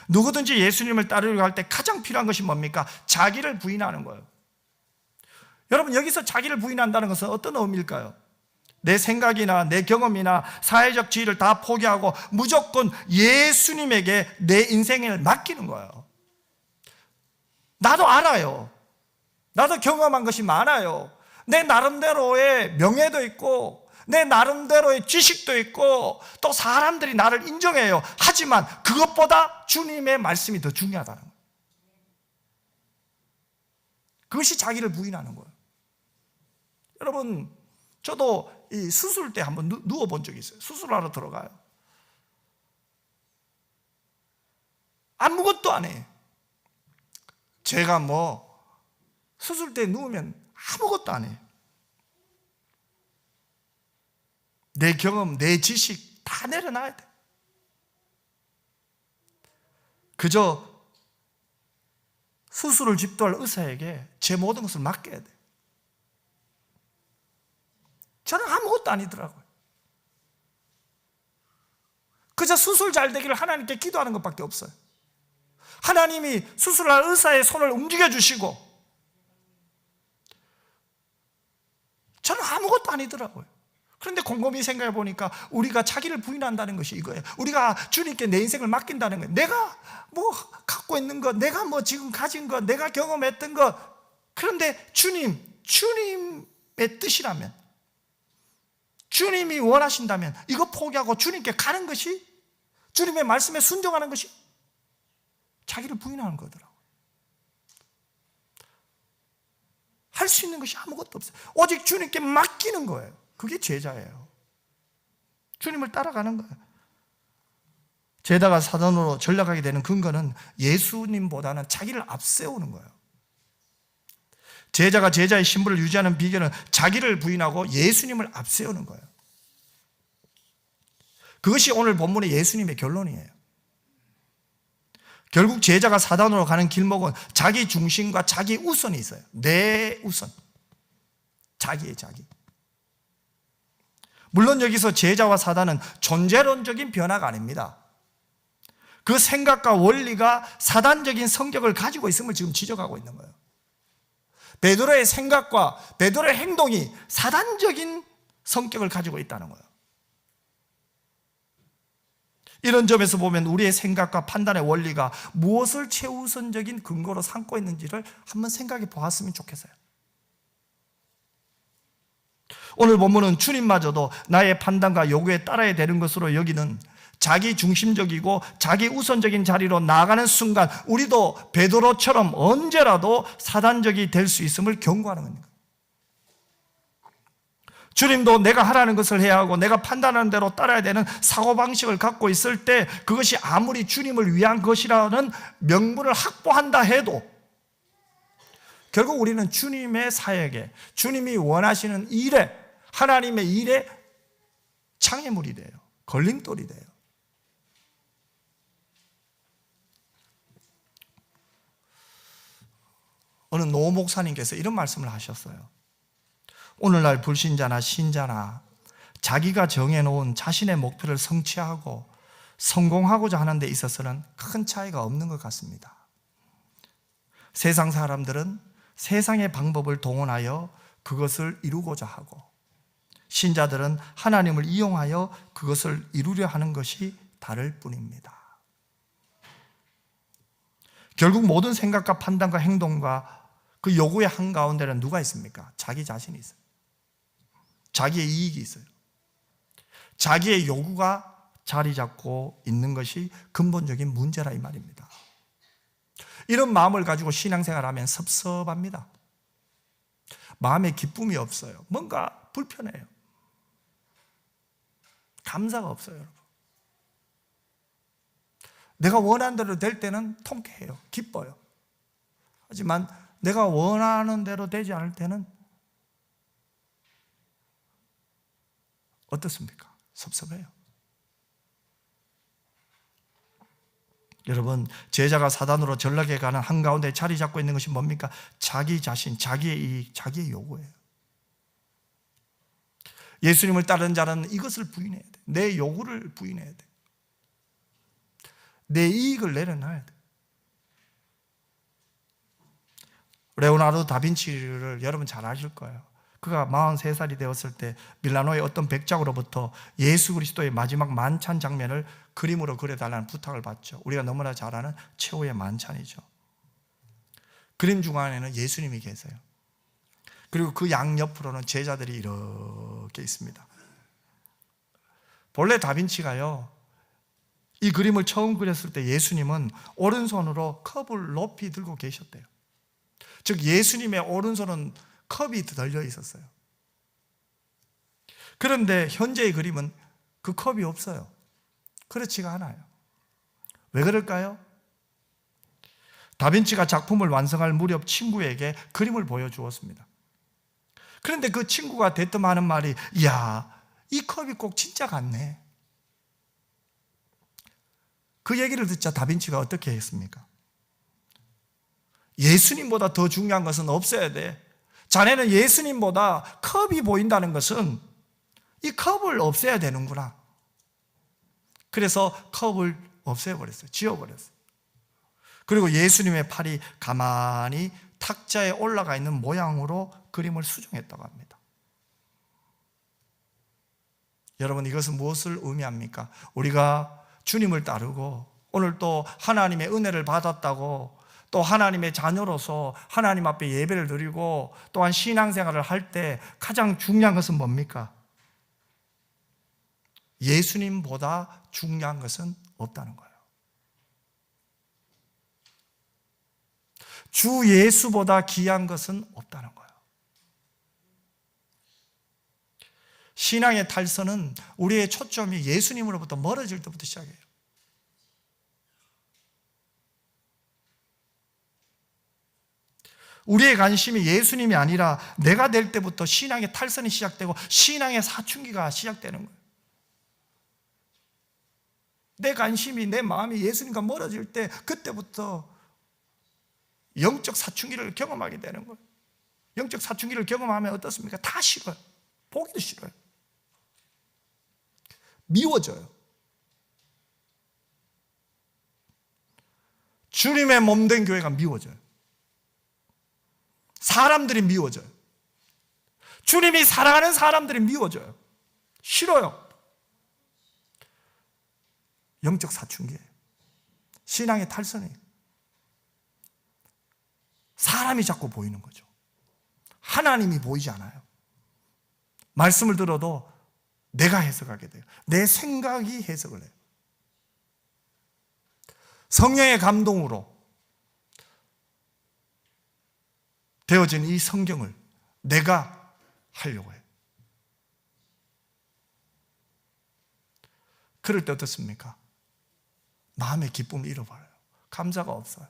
누구든지 예수님을 따르려고 할 때 가장 필요한 것이 뭡니까? 자기를 부인하는 거예요. 여러분, 여기서 자기를 부인한다는 것은 어떤 의미일까요? 내 생각이나 내 경험이나 사회적 지위를 다 포기하고 무조건 예수님에게 내 인생을 맡기는 거예요. 나도 알아요. 나도 경험한 것이 많아요. 내 나름대로의 명예도 있고 내 나름대로의 지식도 있고 또 사람들이 나를 인정해요. 하지만 그것보다 주님의 말씀이 더 중요하다는 거예요. 그것이 자기를 부인하는 거예요. 여러분, 저도 이 수술 때 한번 누워본 적이 있어요. 수술하러 들어가요. 아무것도 안 해. 제가 수술 때 누우면 아무것도 안 해. 내 경험, 내 지식 다 내려놔야 돼. 그저 수술을 집도할 의사에게 제 모든 것을 맡겨야 돼. 저는 아무것도 아니더라고요. 그저 수술 잘 되기를 하나님께 기도하는 것밖에 없어요. 하나님이 수술할 의사의 손을 움직여 주시고 저는 아무것도 아니더라고요. 그런데 곰곰이 생각해 보니까 우리가 자기를 부인한다는 것이 이거예요. 우리가 주님께 내 인생을 맡긴다는 거예요. 내가 갖고 있는 것, 내가 지금 가진 것, 내가 경험했던 것. 그런데 주님의 뜻이라면, 주님이 원하신다면 이거 포기하고 주님께 가는 것이, 주님의 말씀에 순종하는 것이 자기를 부인하는 거더라고요. 할 수 있는 것이 아무것도 없어요. 오직 주님께 맡기는 거예요. 그게 제자예요. 주님을 따라가는 거예요. 제자가 사단으로 전락하게 되는 근거는 예수님보다는 자기를 앞세우는 거예요. 제자가 제자의 신분을 유지하는 비결은 자기를 부인하고 예수님을 앞세우는 거예요. 그것이 오늘 본문의 예수님의 결론이에요. 결국 제자가 사단으로 가는 길목은 자기 중심과 자기 우선이 있어요. 내 우선, 자기의 자기. 물론 여기서 제자와 사단은 존재론적인 변화가 아닙니다. 그 생각과 원리가 사단적인 성격을 가지고 있음을 지금 지적하고 있는 거예요. 베드로의 생각과 베드로의 행동이 사단적인 성격을 가지고 있다는 거예요. 이런 점에서 보면 우리의 생각과 판단의 원리가 무엇을 최우선적인 근거로 삼고 있는지를 한번 생각해 보았으면 좋겠어요. 오늘 본문은 주님마저도 나의 판단과 요구에 따라야 되는 것으로 여기는 자기 중심적이고 자기 우선적인 자리로 나아가는 순간 우리도 베드로처럼 언제라도 사단적이 될 수 있음을 경고하는 겁니다. 주님도 내가 하라는 것을 해야 하고 내가 판단하는 대로 따라야 되는 사고방식을 갖고 있을 때 그것이 아무리 주님을 위한 것이라는 명분을 확보한다 해도 결국 우리는 주님의 사역에, 주님이 원하시는 일에, 하나님의 일에 장애물이 돼요. 걸림돌이 돼요. 어느 노 목사님께서 이런 말씀을 하셨어요. 오늘날 불신자나 신자나 자기가 정해놓은 자신의 목표를 성취하고 성공하고자 하는 데 있어서는 큰 차이가 없는 것 같습니다. 세상 사람들은 세상의 방법을 동원하여 그것을 이루고자 하고 신자들은 하나님을 이용하여 그것을 이루려 하는 것이 다를 뿐입니다. 결국 모든 생각과 판단과 행동과 그 요구의 한가운데는 누가 있습니까? 자기 자신이 있어요. 자기의 이익이 있어요. 자기의 요구가 자리 잡고 있는 것이 근본적인 문제라 이 말입니다. 이런 마음을 가지고 신앙생활하면 섭섭합니다. 마음에 기쁨이 없어요. 뭔가 불편해요. 감사가 없어요, 여러분. 내가 원하는 대로 될 때는 통쾌해요. 기뻐요. 하지만 내가 원하는 대로 되지 않을 때는 어떻습니까? 섭섭해요. 여러분, 제자가 사단으로 전락해 가는 한가운데 자리 잡고 있는 것이 뭡니까? 자기 자신, 자기의 이익, 자기의 요구예요. 예수님을 따르는 자는 이것을 부인해야 돼. 내 요구를 부인해야 돼. 내 이익을 내려놔야 돼. 레오나르도 다빈치를 여러분 잘 아실 거예요. 그가 43살이 되었을 때 밀라노의 어떤 백작으로부터 예수 그리스도의 마지막 만찬 장면을 그림으로 그려달라는 부탁을 받죠. 우리가 너무나 잘 아는 최후의 만찬이죠. 그림 중앙에는 예수님이 계세요. 그리고 그 양옆으로는 제자들이 이렇게 있습니다. 본래 다빈치가요, 이 그림을 처음 그렸을 때 예수님은 오른손으로 컵을 높이 들고 계셨대요. 즉 예수님의 오른손은 컵이 들려 있었어요. 그런데 현재의 그림은 그 컵이 없어요. 그렇지가 않아요. 왜 그럴까요? 다빈치가 작품을 완성할 무렵 친구에게 그림을 보여주었습니다. 그런데 그 친구가 대뜸 하는 말이, 이야, 이 컵이 꼭 진짜 같네. 그 얘기를 듣자 다빈치가 어떻게 했습니까? 예수님보다 더 중요한 것은 없어야 돼. 자네는 예수님보다 컵이 보인다는 것은 이 컵을 없애야 되는구나. 그래서 컵을 없애버렸어요. 지워버렸어요. 그리고 예수님의 팔이 가만히 탁자에 올라가 있는 모양으로 그림을 수정했다고 합니다. 여러분, 이것은 무엇을 의미합니까? 우리가 주님을 따르고 오늘 또 하나님의 은혜를 받았다고 또 하나님의 자녀로서 하나님 앞에 예배를 드리고 또한 신앙생활을 할 때 가장 중요한 것은 뭡니까? 예수님보다 중요한 것은 없다는 거예요. 주 예수보다 귀한 것은 없다는 거예요. 신앙의 탈선은 우리의 초점이 예수님으로부터 멀어질 때부터 시작해요. 우리의 관심이 예수님이 아니라 내가 될 때부터 신앙의 탈선이 시작되고 신앙의 사춘기가 시작되는 거예요. 내 관심이, 내 마음이 예수님과 멀어질 때 그때부터 영적 사춘기를 경험하게 되는 거예요. 영적 사춘기를 경험하면 어떻습니까? 다 싫어요. 보기도 싫어요. 미워져요. 주님의 몸된 교회가 미워져요. 사람들이 미워져요. 주님이 사랑하는 사람들이 미워져요. 싫어요. 영적 사춘기예요. 신앙의 탈선이에요. 사람이 자꾸 보이는 거죠. 하나님이 보이지 않아요. 말씀을 들어도 내가 해석하게 돼요. 내 생각이 해석을 해요. 성령의 감동으로 되어진 이 성경을 내가 하려고 해요. 그럴 때 어떻습니까? 마음의 기쁨을 잃어버려요. 감사가 없어요.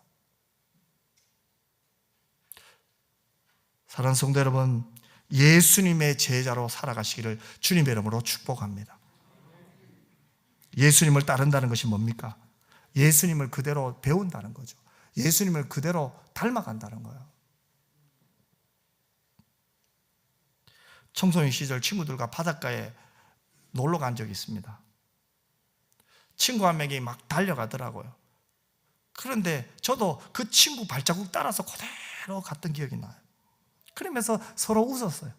사랑하는 성도 여러분, 예수님의 제자로 살아가시기를 주님의 이름으로 축복합니다. 예수님을 따른다는 것이 뭡니까? 예수님을 그대로 배운다는 거죠. 예수님을 그대로 닮아간다는 거예요. 청소년 시절 친구들과 바닷가에 놀러 간 적이 있습니다. 친구 한 명이 막 달려가더라고요. 그런데 저도 그 친구 발자국 따라서 그대로 갔던 기억이 나요. 그러면서 서로 웃었어요.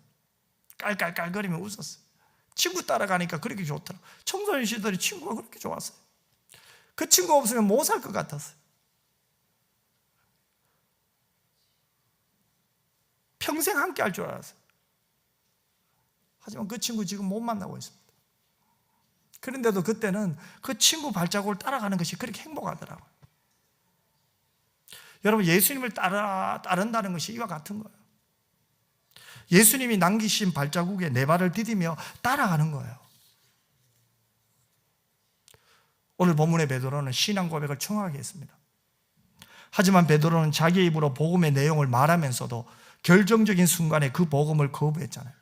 깔깔깔거리며 웃었어요. 친구 따라가니까 그렇게 좋더라고요. 청소년 시절에 친구가 그렇게 좋았어요. 그 친구 없으면 못 살 것 같았어요. 평생 함께 할 줄 알았어요. 하지만 그 친구 지금 못 만나고 있습니다. 그런데도 그때는 그 친구 발자국을 따라가는 것이 그렇게 행복하더라고요. 여러분, 예수님을 따른다는 것이 이와 같은 거예요. 예수님이 남기신 발자국에 내 발을 디디며 따라가는 거예요. 오늘 본문의 베드로는 신앙 고백을 청하게 했습니다. 하지만 베드로는 자기 입으로 복음의 내용을 말하면서도 결정적인 순간에 그 복음을 거부했잖아요.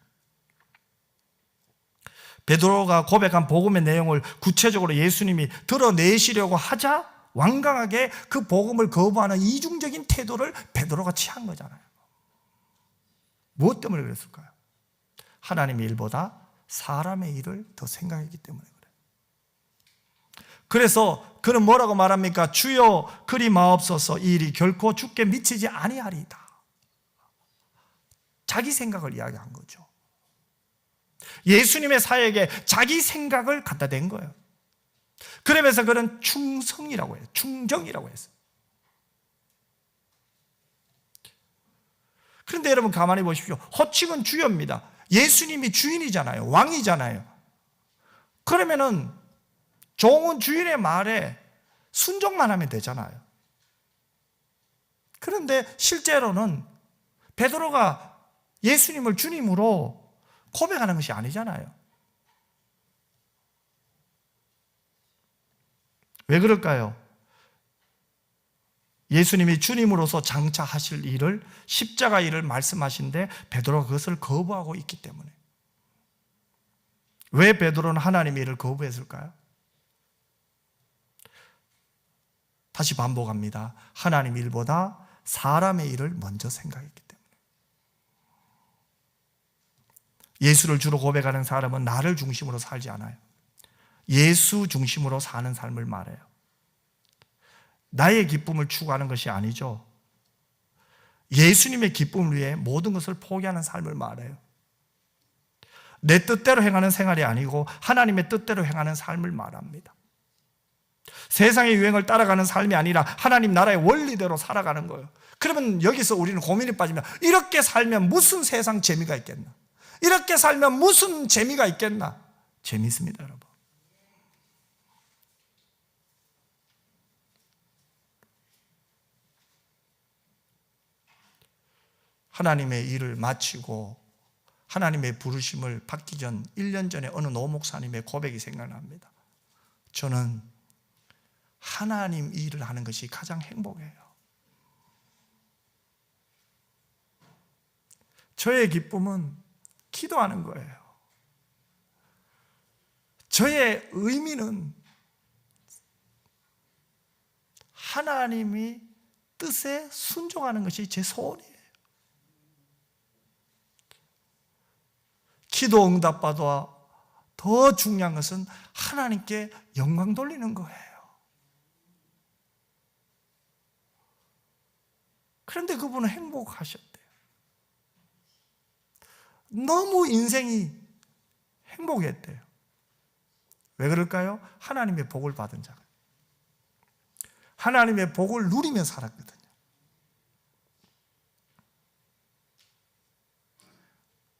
베드로가 고백한 복음의 내용을 구체적으로 예수님이 드러내시려고 하자 완강하게 그 복음을 거부하는 이중적인 태도를 베드로가 취한 거잖아요. 무엇 때문에 그랬을까요? 하나님의 일보다 사람의 일을 더 생각했기 때문에 그래요. 그래서 그는 뭐라고 말합니까? 주여 그리 마옵소서, 이 일이 결코 주께 미치지 아니하리이다. 자기 생각을 이야기한 거죠. 예수님의 사역에 자기 생각을 갖다 댄 거예요. 그러면서 그는 충성이라고 해요. 충정이라고 했어요. 그런데 여러분 가만히 보십시오. 호칭은 주여입니다. 예수님이 주인이잖아요. 왕이잖아요. 그러면은 종은 주인의 말에 순종만 하면 되잖아요. 그런데 실제로는 베드로가 예수님을 주님으로 고백하는 것이 아니잖아요. 왜 그럴까요? 예수님이 주님으로서 장차 하실 일을, 십자가 일을 말씀하신데 베드로가 그것을 거부하고 있기 때문에. 왜 베드로는 하나님의 일을 거부했을까요? 다시 반복합니다. 하나님 일보다 사람의 일을 먼저 생각했기 때문에. 예수를 주로 고백하는 사람은 나를 중심으로 살지 않아요. 예수 중심으로 사는 삶을 말해요. 나의 기쁨을 추구하는 것이 아니죠. 예수님의 기쁨을 위해 모든 것을 포기하는 삶을 말해요. 내 뜻대로 행하는 생활이 아니고 하나님의 뜻대로 행하는 삶을 말합니다. 세상의 유행을 따라가는 삶이 아니라 하나님 나라의 원리대로 살아가는 거예요. 그러면 여기서 우리는 고민에 빠지면 이렇게 살면 무슨 세상 재미가 있겠나? 이렇게 살면 무슨 재미가 있겠나? 재미있습니다, 여러분. 하나님의 일을 마치고 하나님의 부르심을 받기 전 1년 전에 어느 노 목사님의 고백이 생각납니다. 저는 하나님 일을 하는 것이 가장 행복해요. 저의 기쁨은 기도하는 거예요. 저의 의미는 하나님이 뜻에 순종하는 것이 제 소원이에요. 기도 응답보다 더 중요한 것은 하나님께 영광 돌리는 거예요. 그런데 그분은 행복하셨대요. 너무 인생이 행복했대요. 왜 그럴까요? 하나님의 복을 받은 자가. 하나님의 복을 누리며 살았거든요.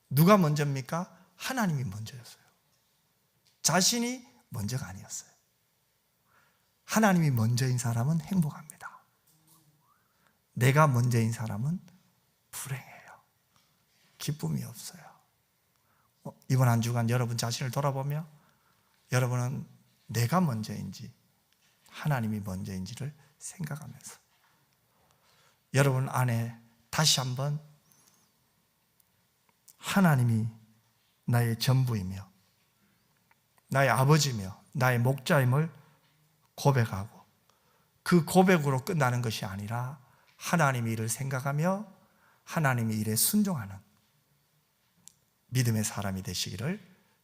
누가 먼저입니까? 하나님이 먼저였어요. 자신이 먼저가 아니었어요. 하나님이 먼저인 사람은 행복합니다. 내가 먼저인 사람은 불행해요. 기쁨이 없어요. 이번 한 주간 여러분 자신을 돌아보며 여러분은 내가 먼저인지 하나님이 먼저인지를 생각하면서 여러분 안에 다시 한번 하나님이 나의 전부이며 나의 아버지며 나의 목자임을 고백하고 그 고백으로 끝나는 것이 아니라 하나님의 일을 생각하며 하나님의 일에 순종하는 믿음의 사람이 되시기를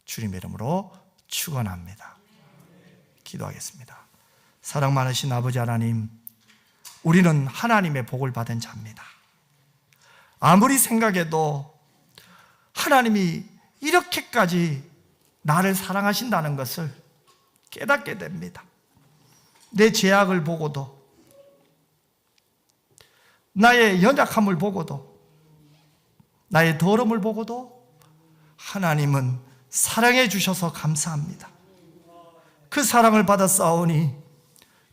주님의 이름으로 축원합니다. 기도하겠습니다. 사랑 많으신 아버지 하나님, 우리는 하나님의 복을 받은 자입니다. 아무리 생각해도 하나님이 이렇게까지 나를 사랑하신다는 것을 깨닫게 됩니다. 내 죄악을 보고도 나의 연약함을 보고도 나의 더러움을 보고도 하나님은 사랑해 주셔서 감사합니다. 그 사랑을 받아 싸우니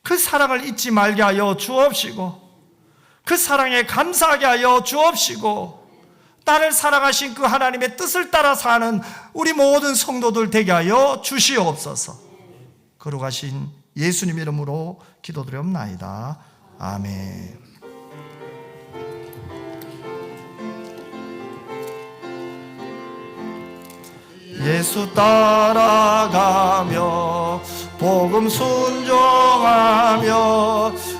그 사랑을 잊지 말게 하여 주옵시고 그 사랑에 감사하게 하여 주옵시고 나를 사랑하신 그 하나님의 뜻을 따라 사는 우리 모든 성도들 되게 하여 주시옵소서. 거룩하신 예수님 이름으로 기도드리옵나이다. 아멘. 예수 따라가며 복음 순종하며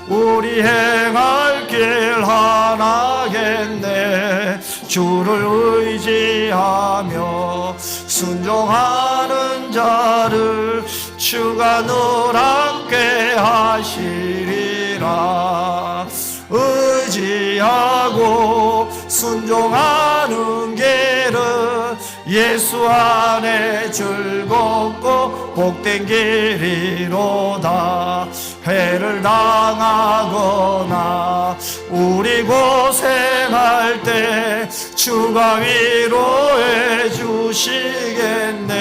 우리 행할 길 하나겠네. 주를 의지하며 순종하는 자를 주가 늘 함께 하시리라. 의지하고 순종하는 길은 예수 안에 즐겁고 복된 길이로다. 해를 당하거나 우리 고생할 때 주가 위로해 주시겠네.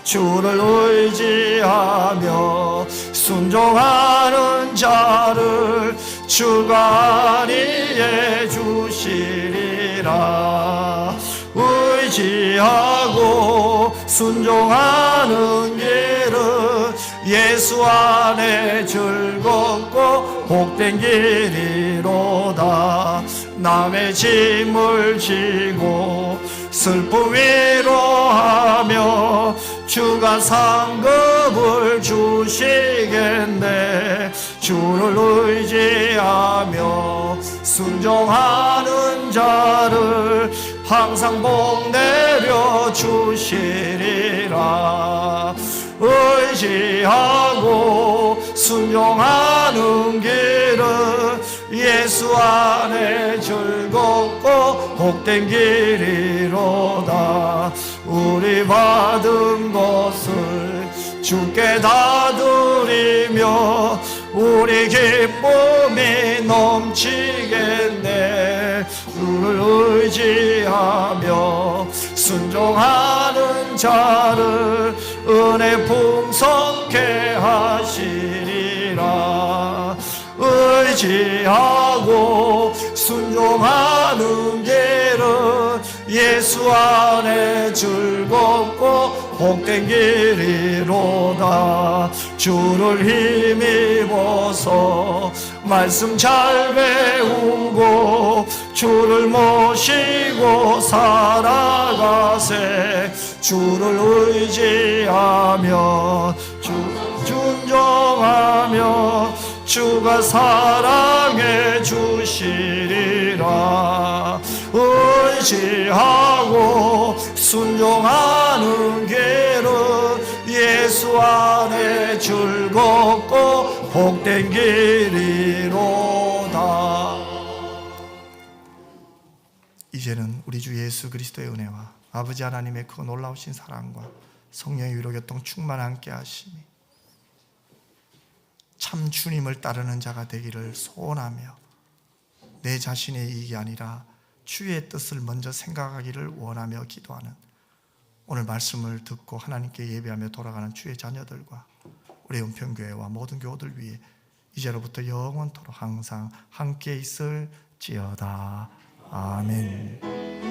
주를 의지하며 순종하는 자를 주가 안위해 주시리라. 의지하고 순종하는 길은 예수 안에 즐겁고 복된 길이로다. 남의 짐을 지고 슬픔 위로하며 주가 상급을 주시겠네. 주를 의지하며 순종하는 자를 항상 복 내려 주시리라. 의지하고 순종하는 길은 예수 안에 즐겁고 복된 길이로다. 우리 받은 것을 주께 다 드리며 우리 기쁨이 넘치겠네. 주를 의지하며 순종하는 자를 은혜 풍성케 하시리라. 의지하고 순종하는 길은 예수 안에 즐겁고 복된 길이로다. 주를 힘입어서 말씀 잘 배우고 주를 모시고 살아가세. 주를 의지하며 순종하며 주가 사랑해 주시리라. 의지하고 순종하는 길은 예수 안에 즐겁고 복된 길이로다. 이제는 우리 주 예수 그리스도의 은혜와 아버지 하나님의 그 놀라우신 사랑과 성령의 위로 교통 충만 함께 하시니 참 주님을 따르는 자가 되기를 소원하며 내 자신의 이익이 아니라 주의 뜻을 먼저 생각하기를 원하며 기도하는 오늘 말씀을 듣고 하나님께 예배하며 돌아가는 주의 자녀들과 우리 은평교회와 모든 교우들 위해 이제로부터 영원토록 항상 함께 있을지어다. 아멘.